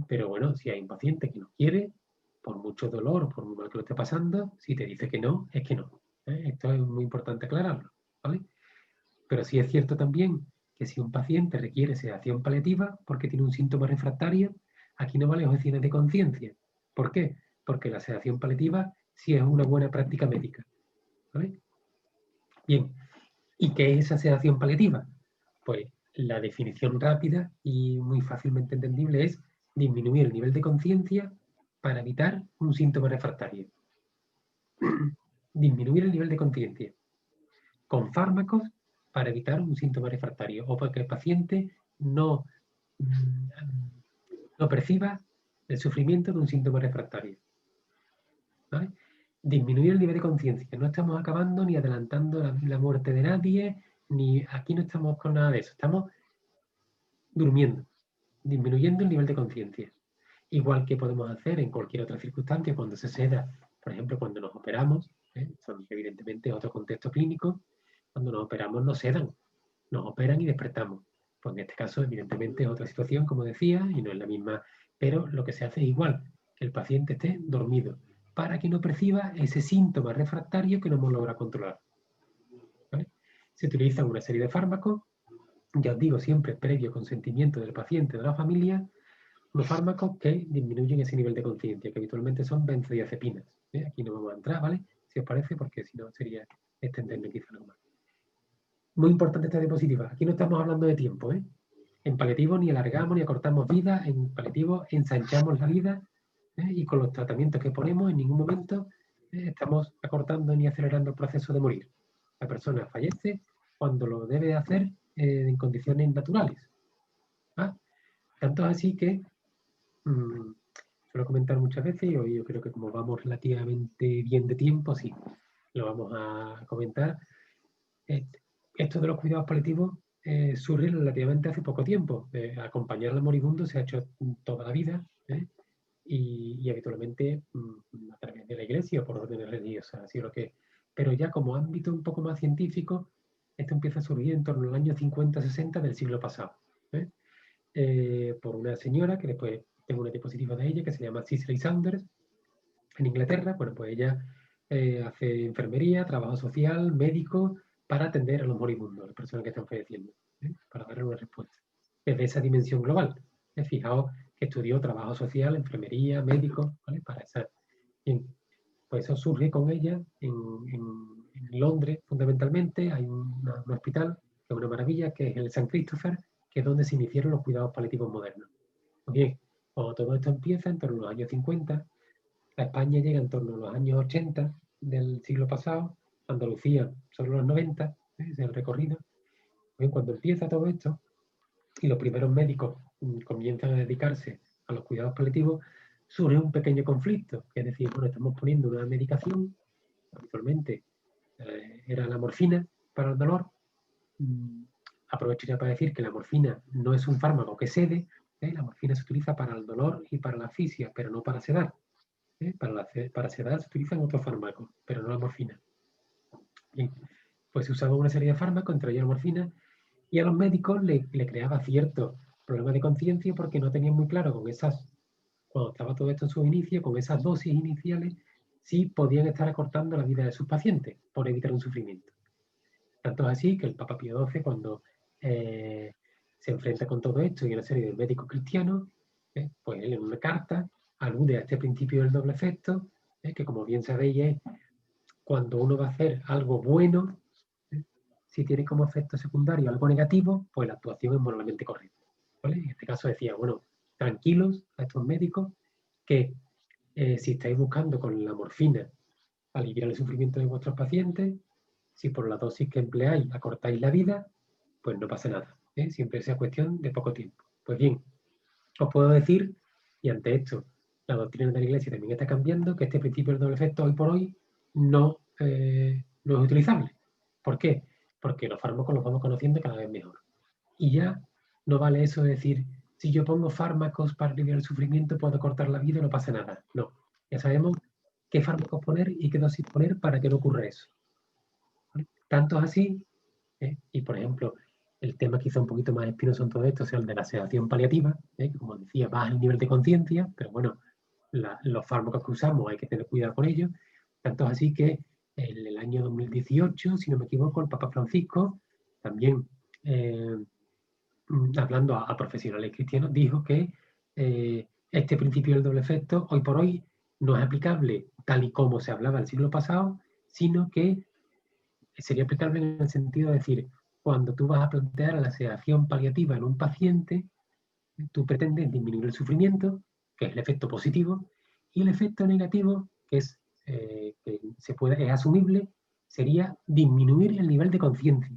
[SPEAKER 2] Pero bueno, si hay un paciente que no quiere, por mucho dolor o por muy mal que lo esté pasando, si te dice que no, es que no. Esto es muy importante aclararlo, ¿vale? Pero sí es cierto también que si un paciente requiere sedación paliativa porque tiene un síntoma refractario, aquí no vale objeciones de conciencia. ¿Por qué? Porque la sedación paliativa sí es una buena práctica médica, ¿vale? Bien, ¿y qué es esa sedación paliativa? Pues la definición rápida y muy fácilmente entendible es disminuir el nivel de conciencia para evitar un síntoma refractario. Disminuir el nivel de conciencia con fármacos para evitar un síntoma refractario o para que el paciente no perciba el sufrimiento de un síntoma refractario, ¿vale? Disminuir el nivel de conciencia. No estamos acabando ni adelantando la muerte de nadie, ni aquí no estamos con nada de eso. Estamos durmiendo, disminuyendo el nivel de conciencia. Igual que podemos hacer en cualquier otra circunstancia cuando se seda, por ejemplo, cuando nos operamos, son evidentemente otro contexto clínico, cuando nos operamos nos sedan, nos operan y despertamos. Pues en este caso, evidentemente, es otra situación, como decía, y no es la misma, pero lo que se hace es igual, que el paciente esté dormido, para que no perciba ese síntoma refractario que no hemos logrado controlar, ¿vale? Se utilizan una serie de fármacos, ya os digo, siempre previo consentimiento del paciente, de la familia, unos fármacos que disminuyen ese nivel de conciencia, que habitualmente son benzodiazepinas. Aquí no vamos a entrar, ¿vale? Si os parece, porque si no sería extenderme quizá algo más. Muy importante esta diapositiva. Aquí no estamos hablando de tiempo, ¿eh? En paliativo ni alargamos ni acortamos vida, en paliativo ensanchamos la vida, y con los tratamientos que ponemos en ningún momento estamos acortando ni acelerando el proceso de morir. La persona fallece cuando lo debe hacer en condiciones naturales. ¿Ah? Tanto es así que suelo comentar muchas veces, y hoy yo creo que como vamos relativamente bien de tiempo, sí, lo vamos a comentar. Esto de los cuidados paliativos surge relativamente hace poco tiempo. Acompañar al moribundo se ha hecho toda la vida, y habitualmente a través de la iglesia o por órdenes religiosas, así lo que. Pero ya como ámbito un poco más científico, esto empieza a surgir en torno al año 50-60 del siglo pasado, por una señora que después tengo una diapositiva de ella que se llama Cicely Saunders en Inglaterra. Bueno, pues ella hace enfermería, trabajo social, médico, para atender a los moribundos, a las personas que están falleciendo, para darle una respuesta. Desde esa dimensión global. Fijaos que estudió trabajo social, enfermería, médico, ¿vale? Para esa. Bien, pues eso surge con ella en Londres, fundamentalmente. Hay un hospital que es una maravilla, que es el St. Christopher, que es donde se iniciaron los cuidados paliativos modernos. Pues bien, cuando todo esto empieza, en torno a los años 50, a España llega en torno a los años 80 del siglo pasado, Andalucía sobre los 90, ese es el recorrido. Pues bien, cuando empieza todo esto y los primeros médicos comienzan a dedicarse a los cuidados paliativos, surge un pequeño conflicto, es decir, bueno, estamos poniendo una medicación, habitualmente era la morfina para el dolor. Aprovecho ya para decir que la morfina no es un fármaco que sede, la morfina se utiliza para el dolor y para la asfixia, pero no para sedar. Para sedar se utilizan otros fármacos, pero no la morfina. Bien, pues se usaba una serie de fármacos, entre ellos la morfina, y a los médicos le creaba ciertos problemas de conciencia porque no tenían muy claro cuando estaba todo esto en su inicio, con esas dosis iniciales, si podían estar acortando la vida de sus pacientes por evitar un sufrimiento. Tanto es así que el Papa Pío XII, cuando se enfrenta con todo esto y una serie de médicos cristianos, pues él en una carta alude a este principio del doble efecto, que como bien sabéis es cuando uno va a hacer algo bueno, si tiene como efecto secundario algo negativo, pues la actuación es moralmente correcta. ¿Vale? En este caso decía, bueno, tranquilos a estos médicos que si estáis buscando con la morfina aliviar el sufrimiento de vuestros pacientes, si por la dosis que empleáis acortáis la vida, pues no pasa nada. Siempre sea cuestión de poco tiempo. Pues bien, os puedo decir, y ante esto la doctrina de la Iglesia también está cambiando, que este principio del doble efecto hoy por hoy no es utilizable. ¿Por qué? Porque los fármacos los vamos conociendo cada vez mejor. Y ya no vale eso de decir, si yo pongo fármacos para aliviar el sufrimiento, puedo cortar la vida y no pasa nada. No, ya sabemos qué fármacos poner y qué dosis poner para que no ocurra eso. Tanto es así, y por ejemplo, el tema quizá un poquito más espinoso en todo esto es el de la sedación paliativa, que como decía, baja el nivel de conciencia, pero bueno, los fármacos que usamos hay que tener cuidado con ellos. Tanto es así que en el año 2018, si no me equivoco, el Papa Francisco, también hablando a profesionales cristianos, dijo que este principio del doble efecto hoy por hoy no es aplicable tal y como se hablaba el siglo pasado, sino que sería aplicable en el sentido de decir, cuando tú vas a plantear la sedación paliativa en un paciente, tú pretendes disminuir el sufrimiento, que es el efecto positivo, y el efecto negativo, que es es asumible, sería disminuir el nivel de conciencia,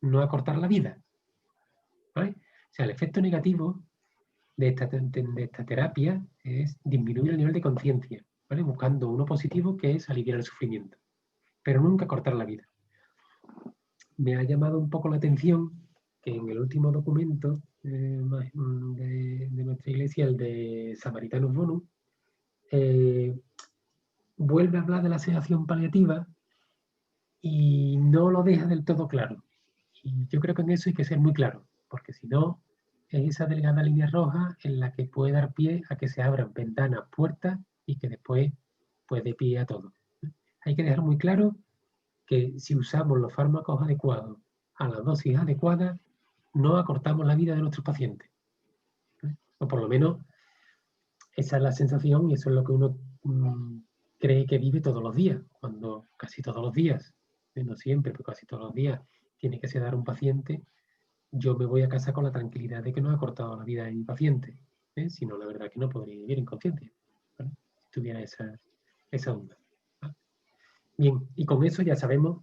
[SPEAKER 2] no acortar la vida. ¿Vale? O sea, el efecto negativo de esta terapia es disminuir el nivel de conciencia, ¿vale? Buscando uno positivo que es aliviar el sufrimiento, pero nunca cortar la vida. Me ha llamado un poco la atención que en el último documento de nuestra iglesia, el de Samaritanus Bonum, vuelve a hablar de la sedación paliativa y no lo deja del todo claro. Y yo creo que en eso hay que ser muy claro, porque si no, es esa delgada línea roja en la que puede dar pie a que se abran ventanas, puertas y que después pues dé pie a todo. Hay que dejar muy claro que si usamos los fármacos adecuados a la dosis adecuada, no acortamos la vida de nuestros pacientes. O por lo menos esa es la sensación y eso es lo que uno cree que vive todos los días, cuando casi todos los días, no siempre, pero casi todos los días, tiene que sedar un paciente. Yo me voy a casa con la tranquilidad de que no ha cortado la vida de mi paciente, si no, la verdad que no podría vivir en conciencia, ¿vale? Si tuviera esa onda. ¿Vale? Bien, y con eso ya sabemos,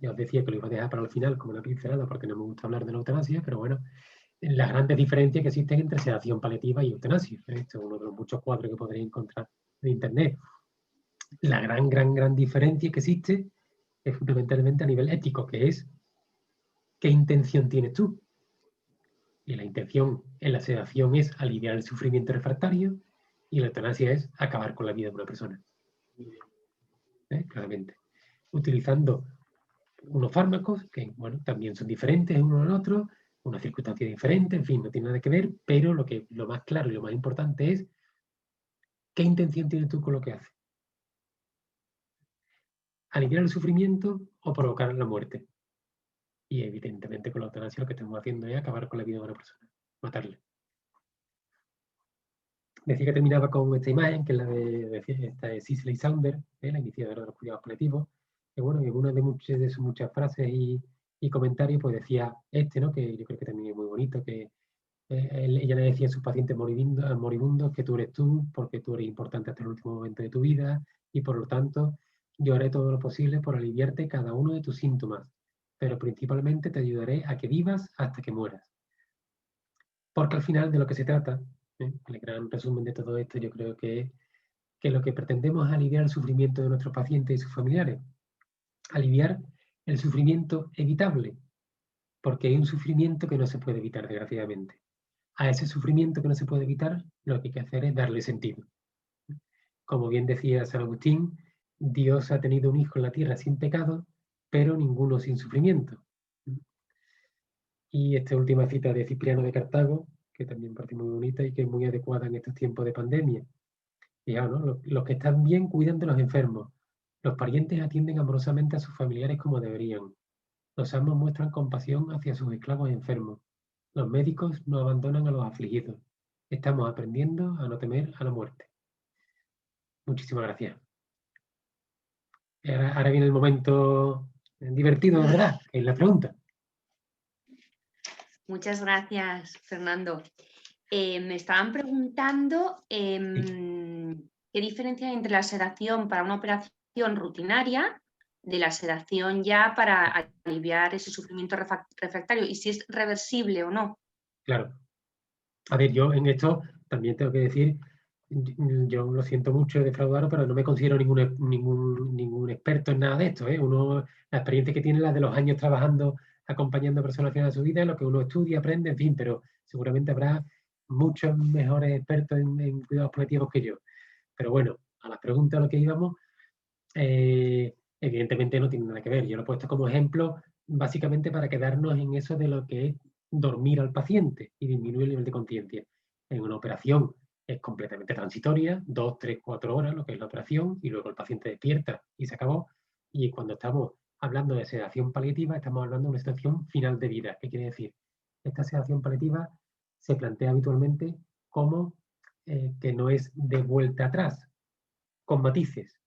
[SPEAKER 2] ya os decía que lo iba a dejar para el final como una pincelada porque no me gusta hablar de la eutanasia, pero bueno, las grandes diferencias que existen entre sedación paliativa y eutanasia. Este es uno de los muchos cuadros que podréis encontrar en internet. La gran diferencia que existe es fundamentalmente a nivel ético, que es ¿qué intención tienes tú? Y la intención en la sedación es aliviar el sufrimiento refractario y la eutanasia es acabar con la vida de una persona. Claramente. Utilizando unos fármacos que, bueno, también son diferentes uno al otro, una circunstancia diferente, en fin, no tiene nada que ver, pero lo más claro y lo más importante es ¿qué intención tienes tú con lo que haces? ¿Aliviar el sufrimiento o provocar la muerte? Y evidentemente con la eutanasia lo que estamos haciendo es acabar con la vida de una persona, matarle. Decía que terminaba con esta imagen, que es la de Cicely Saunders, la iniciadora de los cuidados paliativos, que bueno, en una de muchas frases y y comentario, pues decía ¿no? Que yo creo que también es muy bonito, que ella le decía a sus pacientes moribundos que tú eres tú, porque tú eres importante hasta el último momento de tu vida, y por lo tanto yo haré todo lo posible por aliviarte cada uno de tus síntomas, pero principalmente te ayudaré a que vivas hasta que mueras. Porque al final de lo que se trata, el gran resumen de todo esto, yo creo que lo que pretendemos es aliviar el sufrimiento de nuestros pacientes y sus familiares. Aliviar el sufrimiento evitable, porque hay un sufrimiento que no se puede evitar, desgraciadamente. A ese sufrimiento que no se puede evitar, lo que hay que hacer es darle sentido. Como bien decía San Agustín, Dios ha tenido un hijo en la tierra sin pecado, pero ninguno sin sufrimiento. Y esta última cita de Cipriano de Cartago, que también parece muy bonita y que es muy adecuada en estos tiempos de pandemia. Fijaos, ¿no? Los que están bien cuidan de los enfermos. Los parientes atienden amorosamente a sus familiares como deberían. Los amos muestran compasión hacia sus esclavos enfermos. Los médicos no abandonan a los afligidos. Estamos aprendiendo a no temer a la muerte. Muchísimas gracias. Ahora viene el momento divertido, ¿verdad? Que es la pregunta.
[SPEAKER 1] Muchas gracias, Fernando. Me estaban preguntando qué diferencia hay entre la sedación para una operación rutinaria de la sedación ya para aliviar ese sufrimiento refractario y si es reversible o no.
[SPEAKER 2] Claro. A ver, yo en esto también tengo que decir, yo lo siento mucho defraudaros, pero no me considero ningún experto en nada de esto. La experiencia que tiene la de los años trabajando, acompañando a personas al final de su vida, lo que uno estudia, aprende, en fin, pero seguramente habrá muchos mejores expertos en cuidados paliativos que yo. Pero bueno, a las preguntas a lo que íbamos, evidentemente no tiene nada que ver. Yo lo he puesto como ejemplo básicamente para quedarnos en eso de lo que es dormir al paciente y disminuir el nivel de conciencia. En una operación es completamente transitoria, 2, 3, 4 horas, lo que es la operación, y luego el paciente despierta y se acabó. Y cuando estamos hablando de sedación paliativa, estamos hablando de una situación final de vida. ¿Qué quiere decir? Esta sedación paliativa se plantea habitualmente como que no es de vuelta atrás, con matices.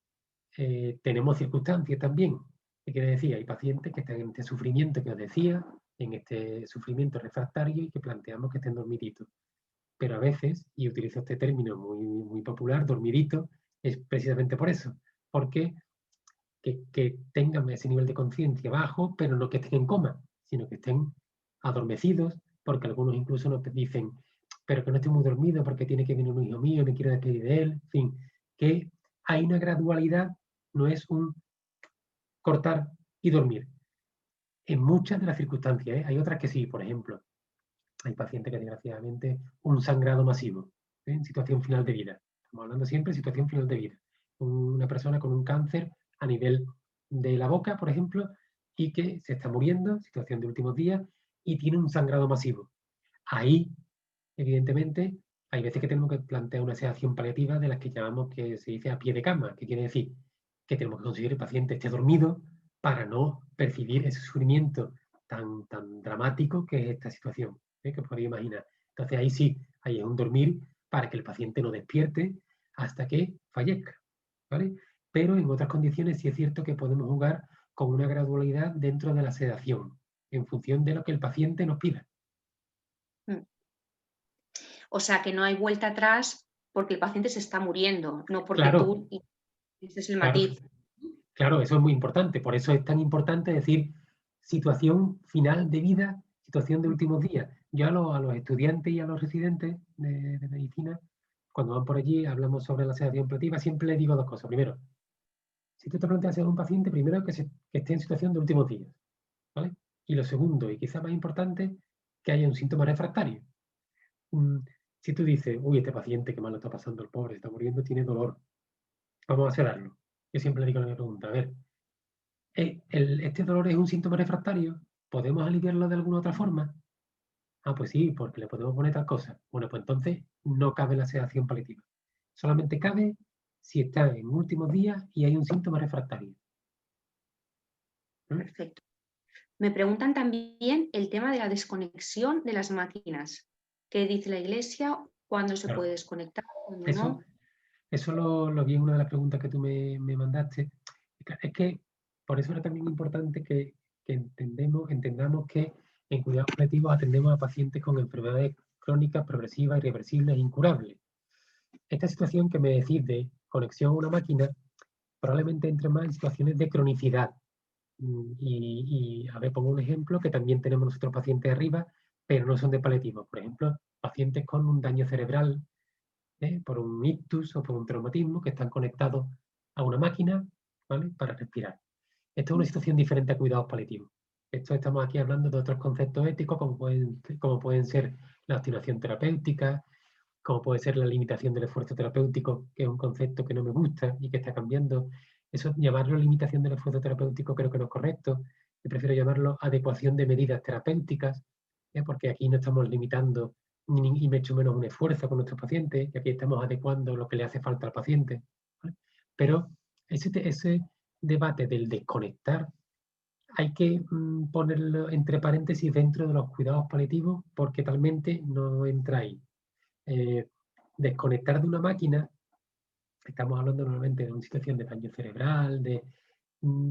[SPEAKER 2] Tenemos circunstancias también. ¿Qué quiere decir? Hay pacientes que están en este sufrimiento que os decía, en este sufrimiento refractario y que planteamos que estén dormiditos. Pero a veces, y utilizo este término muy popular, dormidito, es precisamente por eso, porque que tengan ese nivel de conciencia bajo, pero no que estén en coma, sino que estén adormecidos, porque algunos incluso nos dicen, pero que no estoy muy dormido porque tiene que venir un hijo mío, me quiero despedir de él, en fin, que hay una gradualidad, no es un cortar y dormir. En muchas de las circunstancias, hay otras que sí, por ejemplo, hay pacientes que desgraciadamente un sangrado masivo, en situación final de vida. Estamos hablando siempre de situación final de vida. Una persona con un cáncer a nivel de la boca, por ejemplo, y que se está muriendo, situación de últimos días, y tiene un sangrado masivo. Ahí, evidentemente, hay veces que tenemos que plantear una sedación paliativa de las que llamamos que se dice a pie de cama, que quiere decir que tenemos que conseguir que el paciente esté dormido para no percibir ese sufrimiento tan dramático que es esta situación, que os podéis imaginar. Entonces ahí sí, ahí es un dormir para que el paciente no despierte hasta que fallezca, ¿vale? Pero en otras condiciones sí es cierto que podemos jugar con una gradualidad dentro de la sedación, en función de lo que el paciente nos pida.
[SPEAKER 1] O sea, que no hay vuelta atrás porque el paciente se está muriendo, no porque
[SPEAKER 2] Claro,
[SPEAKER 1] tú... Ese es el
[SPEAKER 2] claro,
[SPEAKER 1] matiz.
[SPEAKER 2] claro, eso es muy importante. Por eso es tan importante decir situación final de vida, situación de últimos días. Yo a los estudiantes y a los residentes de medicina, cuando van por allí, hablamos sobre la sedación paliativa, siempre les digo dos cosas. Primero, si tú te planteas ser un paciente, primero que esté en situación de últimos días, ¿vale? Y lo segundo, y quizá más importante, que haya un síntoma refractario. Si tú dices, uy, este paciente que mal lo está pasando, el pobre, se está muriendo, tiene dolor, vamos a sedarlo. Yo siempre le digo a la pregunta, a ver, ¿este dolor es un síntoma refractario? ¿Podemos aliviarlo de alguna otra forma? Ah, pues sí, porque le podemos poner tal cosa. Bueno, pues entonces no cabe la sedación paliativa. Solamente cabe si está en últimos días y hay un síntoma refractario.
[SPEAKER 1] Perfecto. Me preguntan también el tema de la desconexión de las máquinas. ¿Qué dice la Iglesia? ¿Cuándo se
[SPEAKER 2] Claro.
[SPEAKER 1] puede desconectar? ¿Cuándo
[SPEAKER 2] Eso,
[SPEAKER 1] no?
[SPEAKER 2] eso lo vi en una de las preguntas que tú me mandaste. Es que por eso era también importante que que entendamos que en cuidados paliativos atendemos a pacientes con enfermedades crónicas, progresivas, irreversibles e incurables. Esta situación que me decís de conexión a una máquina probablemente entre más en situaciones de cronicidad. A ver, pongo un ejemplo que también tenemos nosotros pacientes arriba, pero no son de paliativos. Por ejemplo, pacientes con un daño cerebral, por un ictus o por un traumatismo, que están conectados a una máquina, ¿vale?, para respirar. Esto es una situación diferente a cuidados paliativos. Estamos aquí hablando de otros conceptos éticos, como pueden ser la obstinación terapéutica, como puede ser la limitación del esfuerzo terapéutico, que es un concepto que no me gusta y que está cambiando. Eso, llamarlo limitación del esfuerzo terapéutico creo que no es correcto. Yo prefiero llamarlo adecuación de medidas terapéuticas, porque aquí no estamos limitando y mucho menos un esfuerzo con nuestros pacientes, y aquí estamos adecuando lo que le hace falta al paciente, ¿vale? Pero ese debate del desconectar hay que ponerlo entre paréntesis dentro de los cuidados paliativos, porque talmente no entra ahí. Desconectar de una máquina, estamos hablando normalmente de una situación de daño cerebral,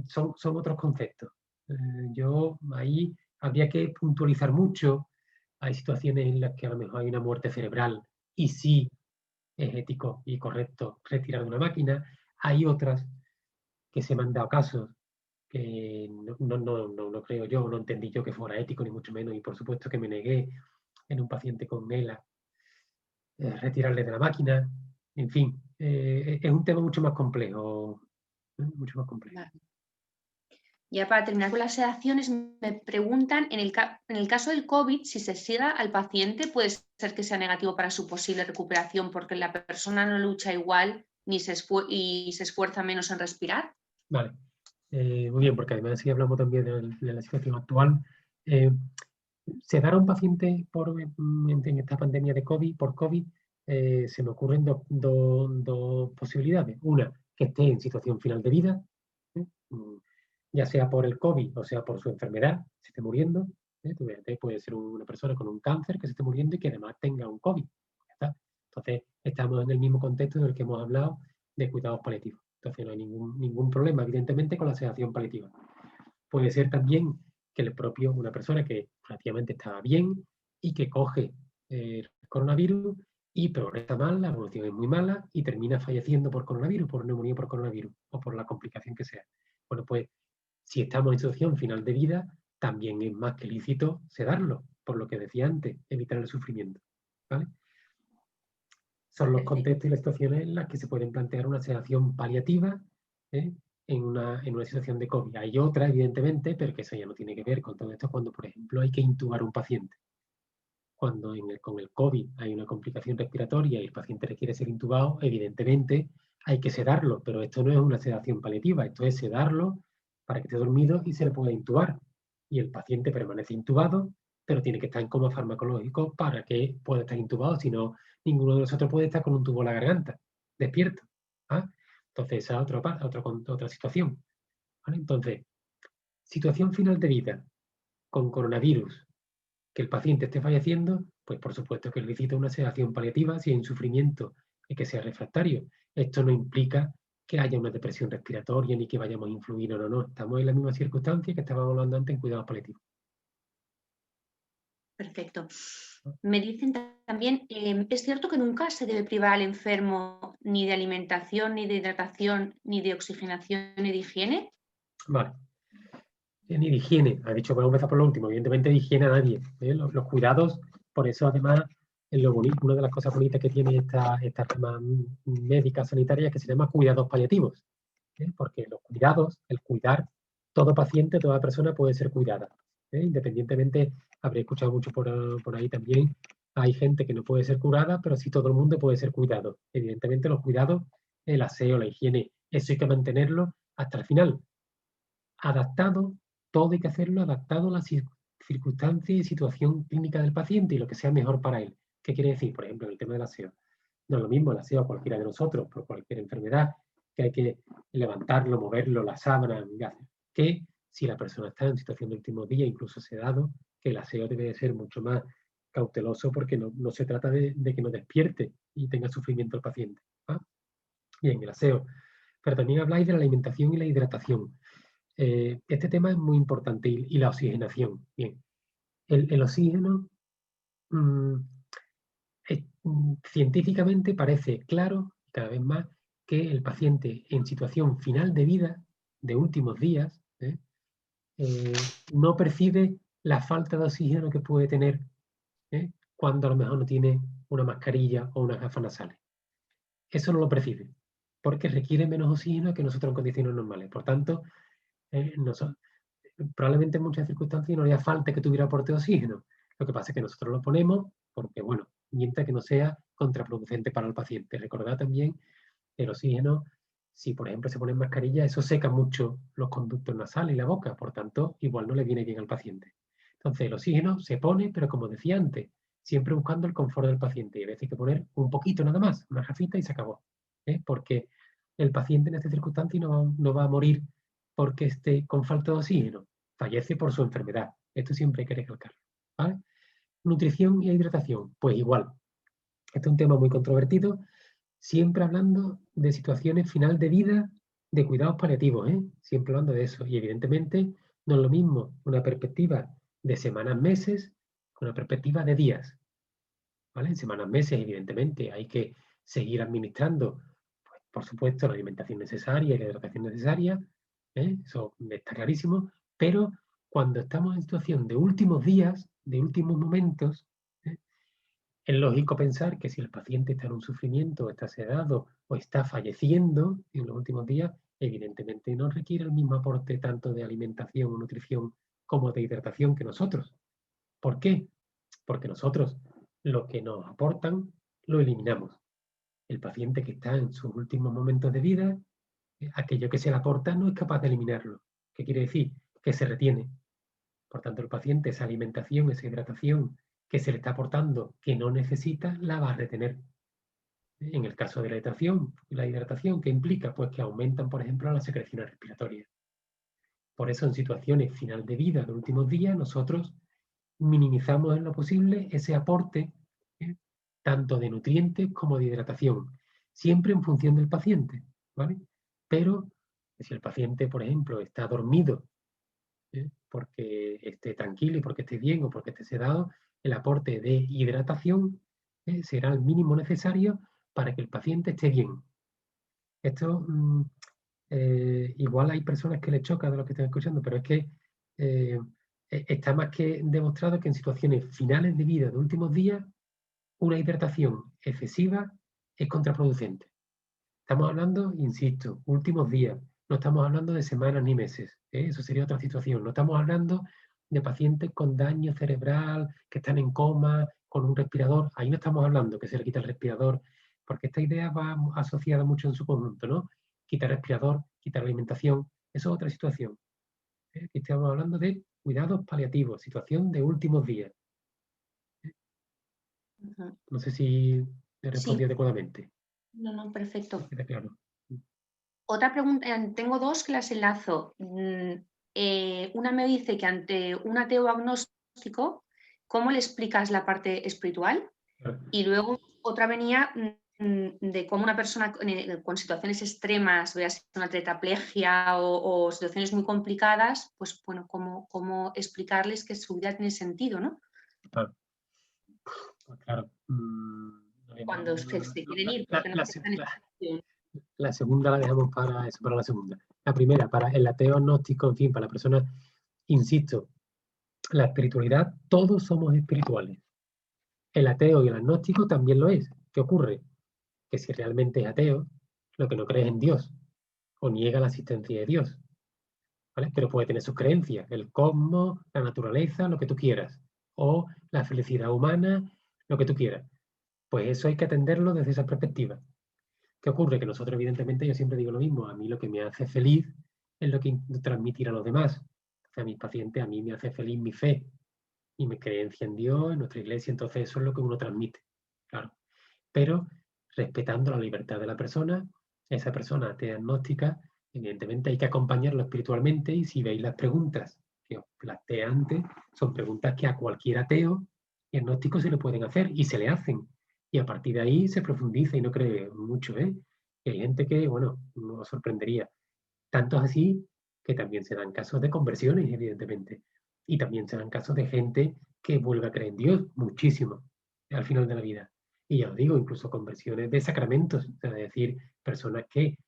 [SPEAKER 2] son otros conceptos. Yo ahí habría que puntualizar mucho. Hay situaciones en las que a lo mejor hay una muerte cerebral y sí es ético y correcto retirar de una máquina. Hay otras que se me han dado casos que no creo yo, no entendí yo que fuera ético, ni mucho menos, y por supuesto que me negué en un paciente con ELA retirarle de la máquina, en fin, es un tema mucho más complejo, mucho más complejo.
[SPEAKER 1] Vale. Ya para terminar con las sedaciones, me preguntan, en el caso del COVID, si se siga al paciente, puede ser que sea negativo para su posible recuperación porque la persona no lucha igual y se esfuerza menos en respirar.
[SPEAKER 2] Vale, muy bien, porque además si hablamos también de la situación actual. Sedar a un paciente en esta pandemia de COVID, por COVID, se me ocurren dos posibilidades. Una, que esté en situación final de vida, ¿eh? Ya sea por el COVID o sea por su enfermedad, se esté muriendo. Puede ser una persona con un cáncer que se esté muriendo y que además tenga un COVID. ¿Está? Entonces, estamos en el mismo contexto en el que hemos hablado de cuidados paliativos. Entonces, no hay ningún problema, evidentemente, con la sedación paliativa. Puede ser también que una persona que relativamente estaba bien y que coge el coronavirus y progresa mal, la evolución es muy mala y termina falleciendo por coronavirus, por neumonía por coronavirus o por la complicación que sea. Bueno, pues si estamos en situación final de vida, también es más que lícito sedarlo, por lo que decía antes, evitar el sufrimiento, ¿vale? Son los contextos y las situaciones en las que se pueden plantear una sedación paliativa, en una situación de COVID. Hay otra, evidentemente, pero que eso ya no tiene que ver con todo esto, cuando, por ejemplo, hay que intubar a un paciente. Cuando con el COVID hay una complicación respiratoria y el paciente requiere ser intubado, evidentemente hay que sedarlo, pero esto no es una sedación paliativa, esto es sedarlo para que esté dormido y se le pueda intubar. Y el paciente permanece intubado, pero tiene que estar en coma farmacológico para que pueda estar intubado, si no, ninguno de nosotros puede estar con un tubo en la garganta, despierto. ¿Ah? Entonces, esa es otra situación. ¿Vale? Entonces, situación final de vida con coronavirus, que el paciente esté falleciendo, pues por supuesto que necesita una sedación paliativa si hay un sufrimiento y que sea refractario. Esto no implica que haya una depresión respiratoria ni que vayamos a influir, no. Estamos en la misma circunstancia que estábamos hablando antes en cuidados paliativos.
[SPEAKER 1] Perfecto. Me dicen también, ¿es cierto que nunca se debe privar al enfermo ni de alimentación, ni de hidratación, ni de oxigenación, ni de higiene?
[SPEAKER 2] Vale. Ni de higiene, ha dicho, podemos empezar por lo último, evidentemente de higiene a nadie. Los cuidados, por eso además, una de las cosas bonitas que tiene esta rama médica sanitaria es que se llama cuidados paliativos, porque los cuidados, el cuidar, todo paciente, toda persona puede ser cuidada. Independientemente, habré escuchado mucho por ahí también, hay gente que no puede ser curada, pero sí todo el mundo puede ser cuidado. Evidentemente los cuidados, el aseo, la higiene, eso hay que mantenerlo hasta el final. Adaptado, todo hay que hacerlo adaptado a la circunstancia y situación clínica del paciente y lo que sea mejor para él. ¿Qué quiere decir? Por ejemplo, en el tema del aseo. No es lo mismo el aseo a cualquiera de nosotros por cualquier enfermedad, que hay que levantarlo, moverlo, la sábana, que si la persona está en situación de último día, incluso sedado, que el aseo debe de ser mucho más cauteloso porque no se trata de que no despierte y tenga sufrimiento el paciente. Bien, el aseo. Pero también habláis de la alimentación y la hidratación. Este tema es muy importante y la oxigenación. Bien, el oxígeno mm, científicamente parece claro, cada vez más, que el paciente en situación final de vida, de últimos días, no percibe la falta de oxígeno que puede tener cuando a lo mejor no tiene una mascarilla o unas gafas nasales. Eso no lo percibe, porque requiere menos oxígeno que nosotros en condiciones normales. Por tanto, probablemente en muchas circunstancias no haría falta que tuviera aporte de oxígeno. Lo que pasa es que nosotros lo ponemos porque, bueno, mientras que no sea contraproducente para el paciente. Recordad también el oxígeno, si por ejemplo se pone en mascarilla, eso seca mucho los conductos nasales y la boca, por tanto, igual no le viene bien al paciente. Entonces, el oxígeno se pone, pero como decía antes, siempre buscando el confort del paciente. Y a veces hay que poner un poquito nada más, una gafita y se acabó. Porque el paciente en esta circunstancia no va a morir porque esté con falta de oxígeno, fallece por su enfermedad. Esto siempre hay que recalcarlo. ¿Vale? Nutrición y hidratación, pues igual. Este es un tema muy controvertido, siempre hablando de situaciones final de vida, de cuidados paliativos, siempre hablando de eso. Y evidentemente no es lo mismo una perspectiva de semanas, meses, que una perspectiva de días. ¿Vale? En semanas, meses, evidentemente, hay que seguir administrando, pues, por supuesto, la alimentación necesaria y la hidratación necesaria, eso está clarísimo, pero cuando estamos en situación de últimos días, de últimos momentos, es lógico pensar que si el paciente está en un sufrimiento, está sedado o está falleciendo en los últimos días, evidentemente no requiere el mismo aporte tanto de alimentación o nutrición como de hidratación que nosotros. ¿Por qué? Porque nosotros lo que nos aportan lo eliminamos. El paciente que está en sus últimos momentos de vida, aquello que se le aporta no es capaz de eliminarlo. ¿Qué quiere decir? Que se retiene. Por tanto, el paciente esa alimentación, esa hidratación que se le está aportando, que no necesita, la va a retener. En el caso de la hidratación, ¿qué implica? Pues que aumentan, por ejemplo, las secreciones respiratorias. Por eso, en situaciones final de vida, de últimos días, nosotros minimizamos en lo posible ese aporte, tanto de nutrientes como de hidratación, siempre en función del paciente, ¿vale? Pero si el paciente, por ejemplo, está dormido, porque esté tranquilo y porque esté bien o porque esté sedado, el aporte de hidratación será el mínimo necesario para que el paciente esté bien. Esto igual hay personas que les choca de lo que están escuchando, pero es que está más que demostrado que en situaciones finales de vida, de últimos días, una hidratación excesiva es contraproducente. Estamos hablando, insisto, últimos días, no estamos hablando de semanas ni meses, eso sería otra situación. No estamos hablando de pacientes con daño cerebral, que están en coma, con un respirador, ahí no estamos hablando que se le quita el respirador, porque esta idea va asociada mucho en su conjunto, ¿no? Quitar respirador, quitar alimentación, eso es otra situación. Aquí estamos hablando de cuidados paliativos, situación de últimos días. No sé si he respondido
[SPEAKER 1] Sí,
[SPEAKER 2] adecuadamente.
[SPEAKER 1] no, perfecto.
[SPEAKER 2] ¿Queda claro?
[SPEAKER 1] Otra pregunta, tengo dos que las enlazo. Una me dice que ante un ateo agnóstico, ¿cómo le explicas la parte espiritual?
[SPEAKER 2] Claro.
[SPEAKER 1] Y luego otra venía de cómo una persona con situaciones extremas, veas una tetraplegia o situaciones muy complicadas, pues bueno, cómo explicarles que su vida tiene sentido, ¿no?
[SPEAKER 2] Claro. Pues claro.
[SPEAKER 1] Cuando se quieren ir, porque no están en esa situación.
[SPEAKER 2] La segunda la dejamos para eso, para la segunda. La primera, para el ateo agnóstico, en fin, para la persona, insisto, la espiritualidad, todos somos espirituales. El ateo y el agnóstico también lo es. ¿Qué ocurre? Que si realmente es ateo, lo que no cree es en Dios, o niega la existencia de Dios, ¿vale? Pero puede tener sus creencias, el cosmos, la naturaleza, lo que tú quieras, o la felicidad humana, lo que tú quieras. Pues eso hay que atenderlo desde esa perspectiva. ¿Qué ocurre? Que nosotros, evidentemente, yo siempre digo lo mismo, a mí lo que me hace feliz es lo que intento transmitir a los demás. O sea, a mis pacientes, a mí me hace feliz mi fe y mi creencia en Dios, en nuestra iglesia, entonces eso es lo que uno transmite, claro. Pero respetando la libertad de la persona, esa persona atea agnóstica, evidentemente hay que acompañarlo espiritualmente y si veis las preguntas que os planteé antes, son preguntas que a cualquier ateo y agnóstico se le pueden hacer y se le hacen. Y a partir de ahí se profundiza y no cree mucho, ¿eh? Y hay gente que, bueno, nos sorprendería. Tanto es así que también se dan casos de conversiones, evidentemente. Y también se dan casos de gente que vuelve a creer en Dios muchísimo al final de la vida. Y ya os digo, incluso conversiones de sacramentos, es decir, personas que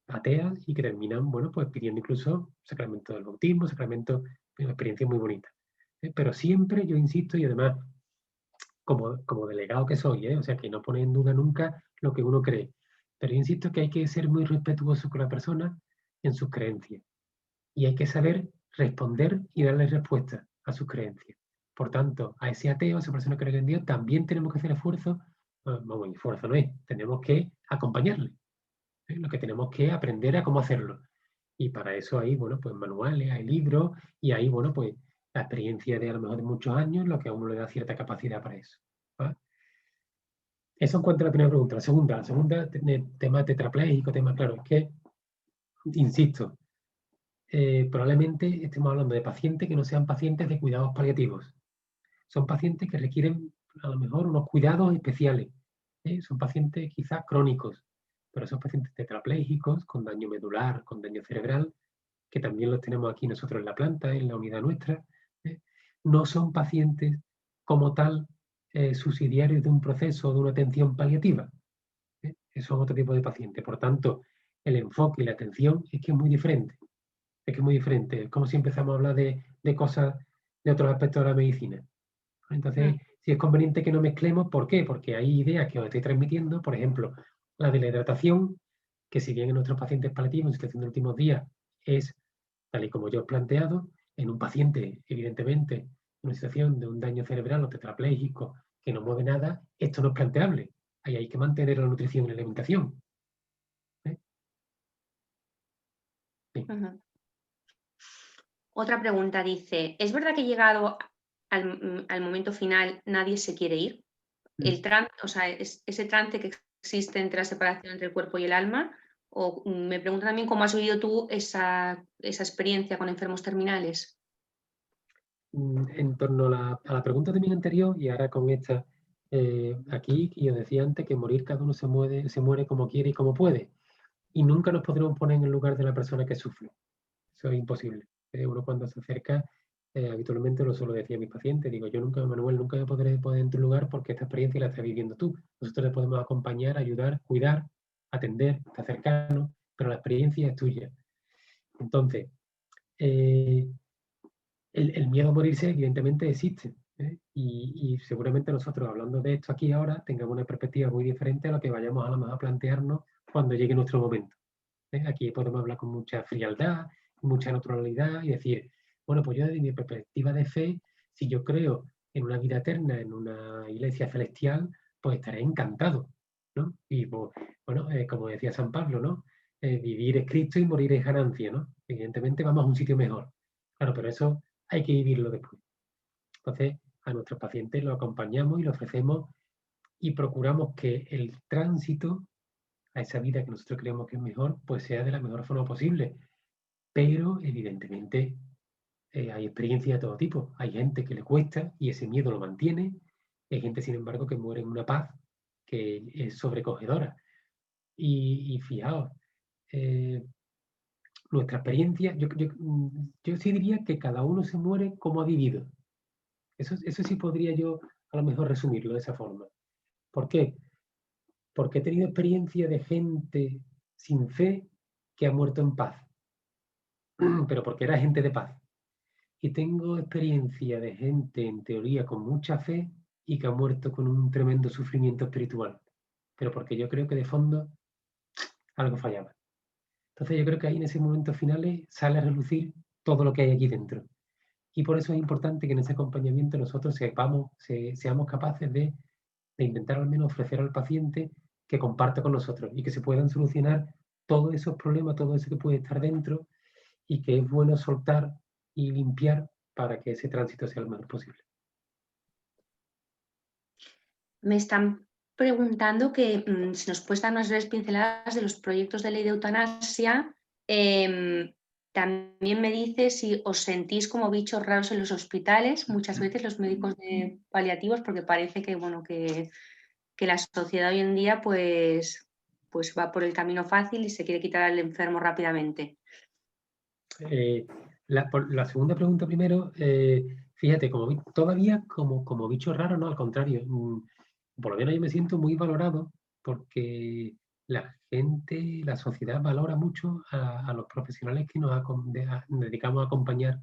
[SPEAKER 2] ateas y que terminan, bueno, pues pidiendo incluso sacramento del bautismo, sacramento, una experiencia muy bonita. Pero siempre yo insisto, y además, como delegado que soy, o sea, que no pone en duda nunca lo que uno cree, pero yo insisto que hay que ser muy respetuoso con la persona en sus creencias y hay que saber responder y darle respuesta a sus creencias. Por tanto, a ese ateo, a esa persona que cree en Dios, también tenemos que hacer esfuerzo, vamos, esfuerzo no es, tenemos que acompañarle. Lo que tenemos que aprender a cómo hacerlo. Y para eso hay, bueno, pues manuales, hay libros y hay, bueno, pues la experiencia de a lo mejor de muchos años, lo que a uno le da cierta capacidad para eso. ¿Vale? Eso en cuanto a la primera pregunta. La segunda tema tetrapléjico, tema, claro, es que, insisto, probablemente estemos hablando de pacientes que no sean pacientes de cuidados paliativos. Son pacientes que requieren a lo mejor unos cuidados especiales. Son pacientes quizás crónicos, pero son pacientes tetrapléjicos, con daño medular, con daño cerebral, que también los tenemos aquí nosotros en la planta, en la unidad nuestra. ¿eh? No son pacientes como tal subsidiarios de un proceso o de una atención paliativa. Son otro tipo de pacientes. Por tanto, el enfoque y la atención es que es muy diferente. Es que es muy diferente. Es como si empezamos a hablar de cosas, de otros aspectos de la medicina. Entonces, si es conveniente que no mezclemos, ¿por qué? Porque hay ideas que os estoy transmitiendo, por ejemplo, la de la hidratación, que si bien en nuestros pacientes paliativos en situación de últimos días es tal y como yo he planteado, en un paciente, evidentemente, en una situación de un daño cerebral o tetrapléjico que no mueve nada, esto no es planteable. Ahí hay que mantener la nutrición y la alimentación. ¿eh? Sí.
[SPEAKER 1] Otra pregunta dice, ¿es verdad que llegado al momento final nadie se quiere ir? O sea, ese trance que existe entre la separación entre el cuerpo y el alma, o me pregunto también cómo has vivido tú esa experiencia con enfermos terminales.
[SPEAKER 2] En torno a la pregunta también anterior y ahora con esta, aquí, y os decía antes que morir cada uno se muere como quiere y como puede. Y nunca nos podremos poner en el lugar de la persona que sufre. Eso es imposible. Uno cuando se acerca, habitualmente lo suelo decir a mis pacientes, digo, yo nunca, Manuel, nunca me podré poner en tu lugar porque esta experiencia la estás viviendo tú. Nosotros le podemos acompañar, ayudar, cuidar, atender, acercarnos, pero la experiencia es tuya. Entonces, el miedo a morirse evidentemente existe. Y seguramente nosotros, hablando de esto aquí ahora, tengamos una perspectiva muy diferente a lo que vayamos a lo mejor a plantearnos cuando llegue nuestro momento. Aquí podemos hablar con mucha frialdad, mucha naturalidad y decir, bueno, pues yo desde mi perspectiva de fe, si yo creo en una vida eterna, en una iglesia celestial, pues estaré encantado, ¿no? Y pues, bueno, como decía San Pablo, ¿no? Vivir es Cristo y morir es ganancia, ¿no? Evidentemente vamos a un sitio mejor. Claro, pero eso hay que vivirlo después. Entonces, a nuestros pacientes lo acompañamos y lo ofrecemos y procuramos que el tránsito a esa vida que nosotros creemos que es mejor, pues sea de la mejor forma posible. Pero, evidentemente, hay experiencias de todo tipo. Hay gente que le cuesta y ese miedo lo mantiene. Hay gente, sin embargo, que muere en una paz que es sobrecogedora. Y fijaos, nuestra experiencia, yo sí diría que cada uno se muere como ha vivido. Eso sí podría yo a lo mejor resumirlo de esa forma. ¿Por qué? Porque he tenido experiencia de gente sin fe que ha muerto en paz, pero porque era gente de paz. Y tengo experiencia de gente, en teoría, con mucha fe y que ha muerto con un tremendo sufrimiento espiritual, pero porque yo creo que de fondo algo fallaba. Entonces yo creo que ahí en ese momento finales sale a relucir todo lo que hay aquí dentro. Y por eso es importante que en ese acompañamiento nosotros seamos capaces de intentar al menos ofrecer al paciente que comparta con nosotros y que se puedan solucionar todos esos problemas, todo eso que puede estar dentro y que es bueno soltar y limpiar para que ese tránsito sea lo mejor posible.
[SPEAKER 1] Me están preguntando que si nos puedes dar unas breves pinceladas de los proyectos de ley de eutanasia. También me dice si os sentís como bichos raros en los hospitales, muchas veces los médicos de paliativos, porque parece que, bueno, que la sociedad hoy en día pues va por el camino fácil y se quiere quitar al enfermo rápidamente.
[SPEAKER 2] Por la segunda pregunta primero, fíjate, todavía como bicho raro, no, al contrario. Por lo menos yo me siento muy valorado porque la gente, la sociedad valora mucho a los profesionales que nos dedicamos a acompañar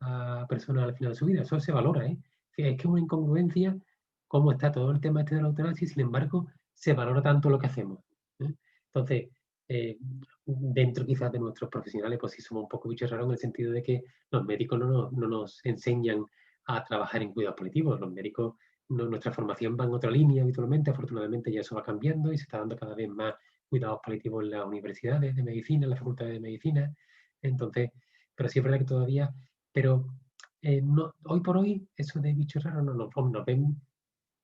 [SPEAKER 2] a personas al final de su vida. Eso se valora, ¿eh? Es que es una incongruencia cómo está todo el tema este de la eutanasia y sin embargo se valora tanto lo que hacemos, ¿eh? Entonces, eh, dentro quizás de nuestros profesionales, pues sí somos un poco bichos raros en el sentido de que los médicos no nos enseñan a trabajar en cuidados paliativos. Los médicos, nuestra formación va en otra línea habitualmente. Afortunadamente ya eso va cambiando y se está dando cada vez más cuidados paliativos en las universidades de medicina, en las facultades de medicina. Entonces, pero sí es verdad que todavía, pero hoy por hoy, eso de bichos raros no nos ven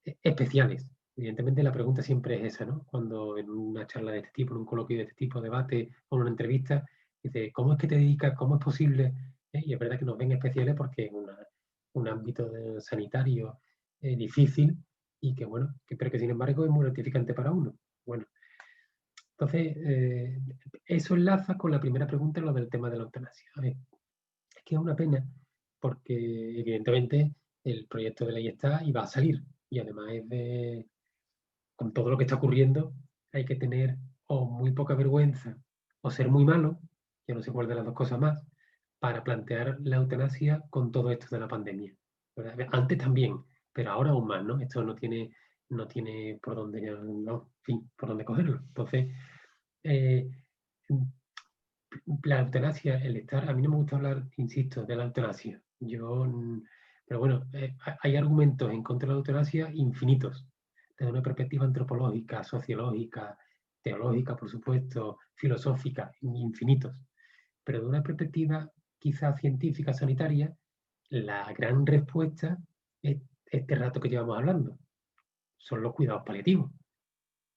[SPEAKER 2] especiales. Evidentemente la pregunta siempre es esa, ¿no? Cuando en una charla de este tipo, en un coloquio de este tipo, debate o en una entrevista, dice, ¿cómo es que te dedicas? ¿Cómo es posible? Y es verdad que nos ven especiales porque es un ámbito sanitario difícil y que, bueno, pero que sin embargo es muy gratificante para uno. Bueno, entonces, eso enlaza con la primera pregunta, lo del tema de la eutanasia. A ver, es que es una pena porque evidentemente el proyecto de ley está y va a salir. Y además con todo lo que está ocurriendo, hay que tener o muy poca vergüenza o ser muy malo, yo no sé cuál de las dos cosas más, para plantear la eutanasia con todo esto de la pandemia. Antes también, pero ahora aún más, ¿no? Esto no tiene por dónde, no, en fin, por dónde cogerlo. Entonces, eh, la eutanasia, el estar, a mí no me gusta hablar, insisto, de la eutanasia. Pero bueno, hay argumentos en contra de la eutanasia infinitos, desde una perspectiva antropológica, sociológica, teológica, por supuesto, filosófica, infinitos. Pero de una perspectiva quizá científica, sanitaria, la gran respuesta es este rato que llevamos hablando, son los cuidados paliativos.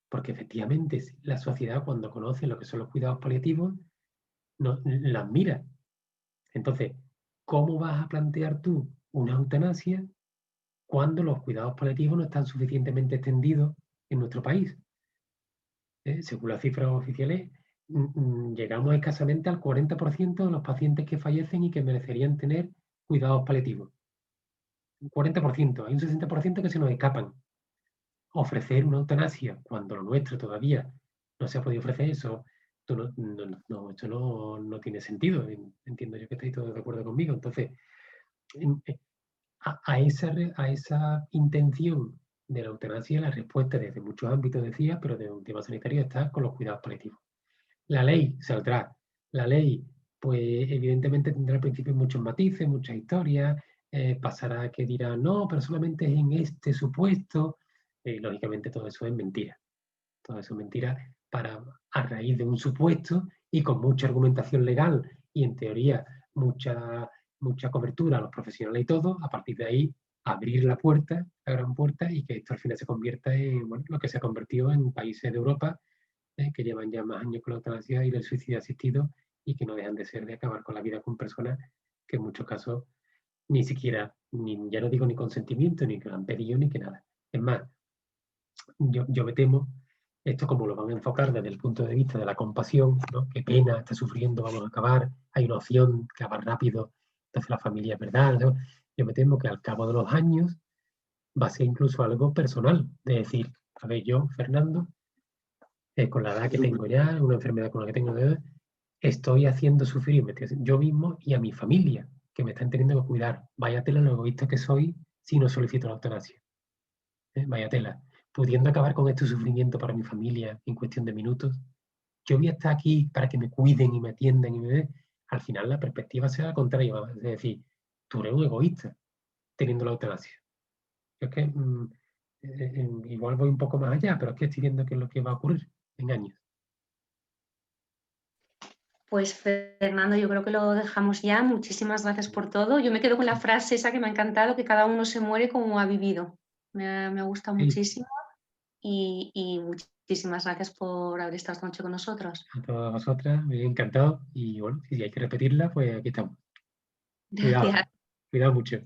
[SPEAKER 2] Porque efectivamente la sociedad cuando conoce lo que son los cuidados paliativos, no, las mira. Entonces, ¿cómo vas a plantear tú una eutanasia cuando los cuidados paliativos no están suficientemente extendidos en nuestro país? Según las cifras oficiales, llegamos escasamente al 40% de los pacientes que fallecen y que merecerían tener cuidados paliativos. Un 40%, hay un 60% que se nos escapan. Ofrecer una eutanasia cuando lo nuestro todavía no se ha podido ofrecer, eso no tiene sentido. Entiendo yo que estáis todos de acuerdo conmigo. Entonces, a esa intención de la eutanasia, la respuesta desde muchos ámbitos, decía, pero desde un tema sanitario está con los cuidados paliativos. La ley saldrá. La ley, pues evidentemente tendrá al principio muchos matices, muchas historias, pasará que dirá, no, pero solamente es en este supuesto. Lógicamente todo eso es mentira. Todo eso es mentira a raíz de un supuesto y con mucha argumentación legal y en teoría mucha cobertura a los profesionales y todo, a partir de ahí abrir la puerta, la gran puerta, y que esto al final se convierta en lo que se ha convertido en países de Europa que llevan ya más años con la eutanasia y del suicidio asistido y que no dejan de ser de acabar con la vida con personas que en muchos casos ni siquiera, ya no digo ni consentimiento, ni que lo han pedido, ni que nada. Es más, yo me temo, esto como lo van a enfocar desde el punto de vista de la compasión, ¿no? Qué pena, está sufriendo, vamos a acabar, hay una opción que va rápido, entonces la familia es verdad, ¿no? Yo me temo que al cabo de los años va a ser incluso algo personal, de decir, a ver, yo, Fernando, con la edad que tengo ya, una enfermedad con la que tengo, estoy haciendo sufrir yo mismo y a mi familia, que me están teniendo que cuidar. Vaya tela lo egoísta que soy si no solicito la eutanasia. Vaya tela. Pudiendo acabar con este sufrimiento para mi familia en cuestión de minutos, yo voy a estar aquí para que me cuiden y me atiendan y al final la perspectiva sea la contraria, es decir, tú eres un egoísta teniendo la eutanasia. Yo es que igual voy un poco más allá, pero es que estoy viendo qué es lo que va a ocurrir en años.
[SPEAKER 1] Pues Fernando, yo creo que lo dejamos ya. Muchísimas gracias por todo. Yo me quedo con la frase esa que me ha encantado, que cada uno se muere como ha vivido. Me ha gustado muchísimo y muchísimas gracias por haber estado esta noche con nosotros.
[SPEAKER 2] A todas vosotras, me he encantado y bueno, si hay que repetirla, pues aquí estamos. Cuidado,
[SPEAKER 1] Gracias.
[SPEAKER 2] cuidado mucho.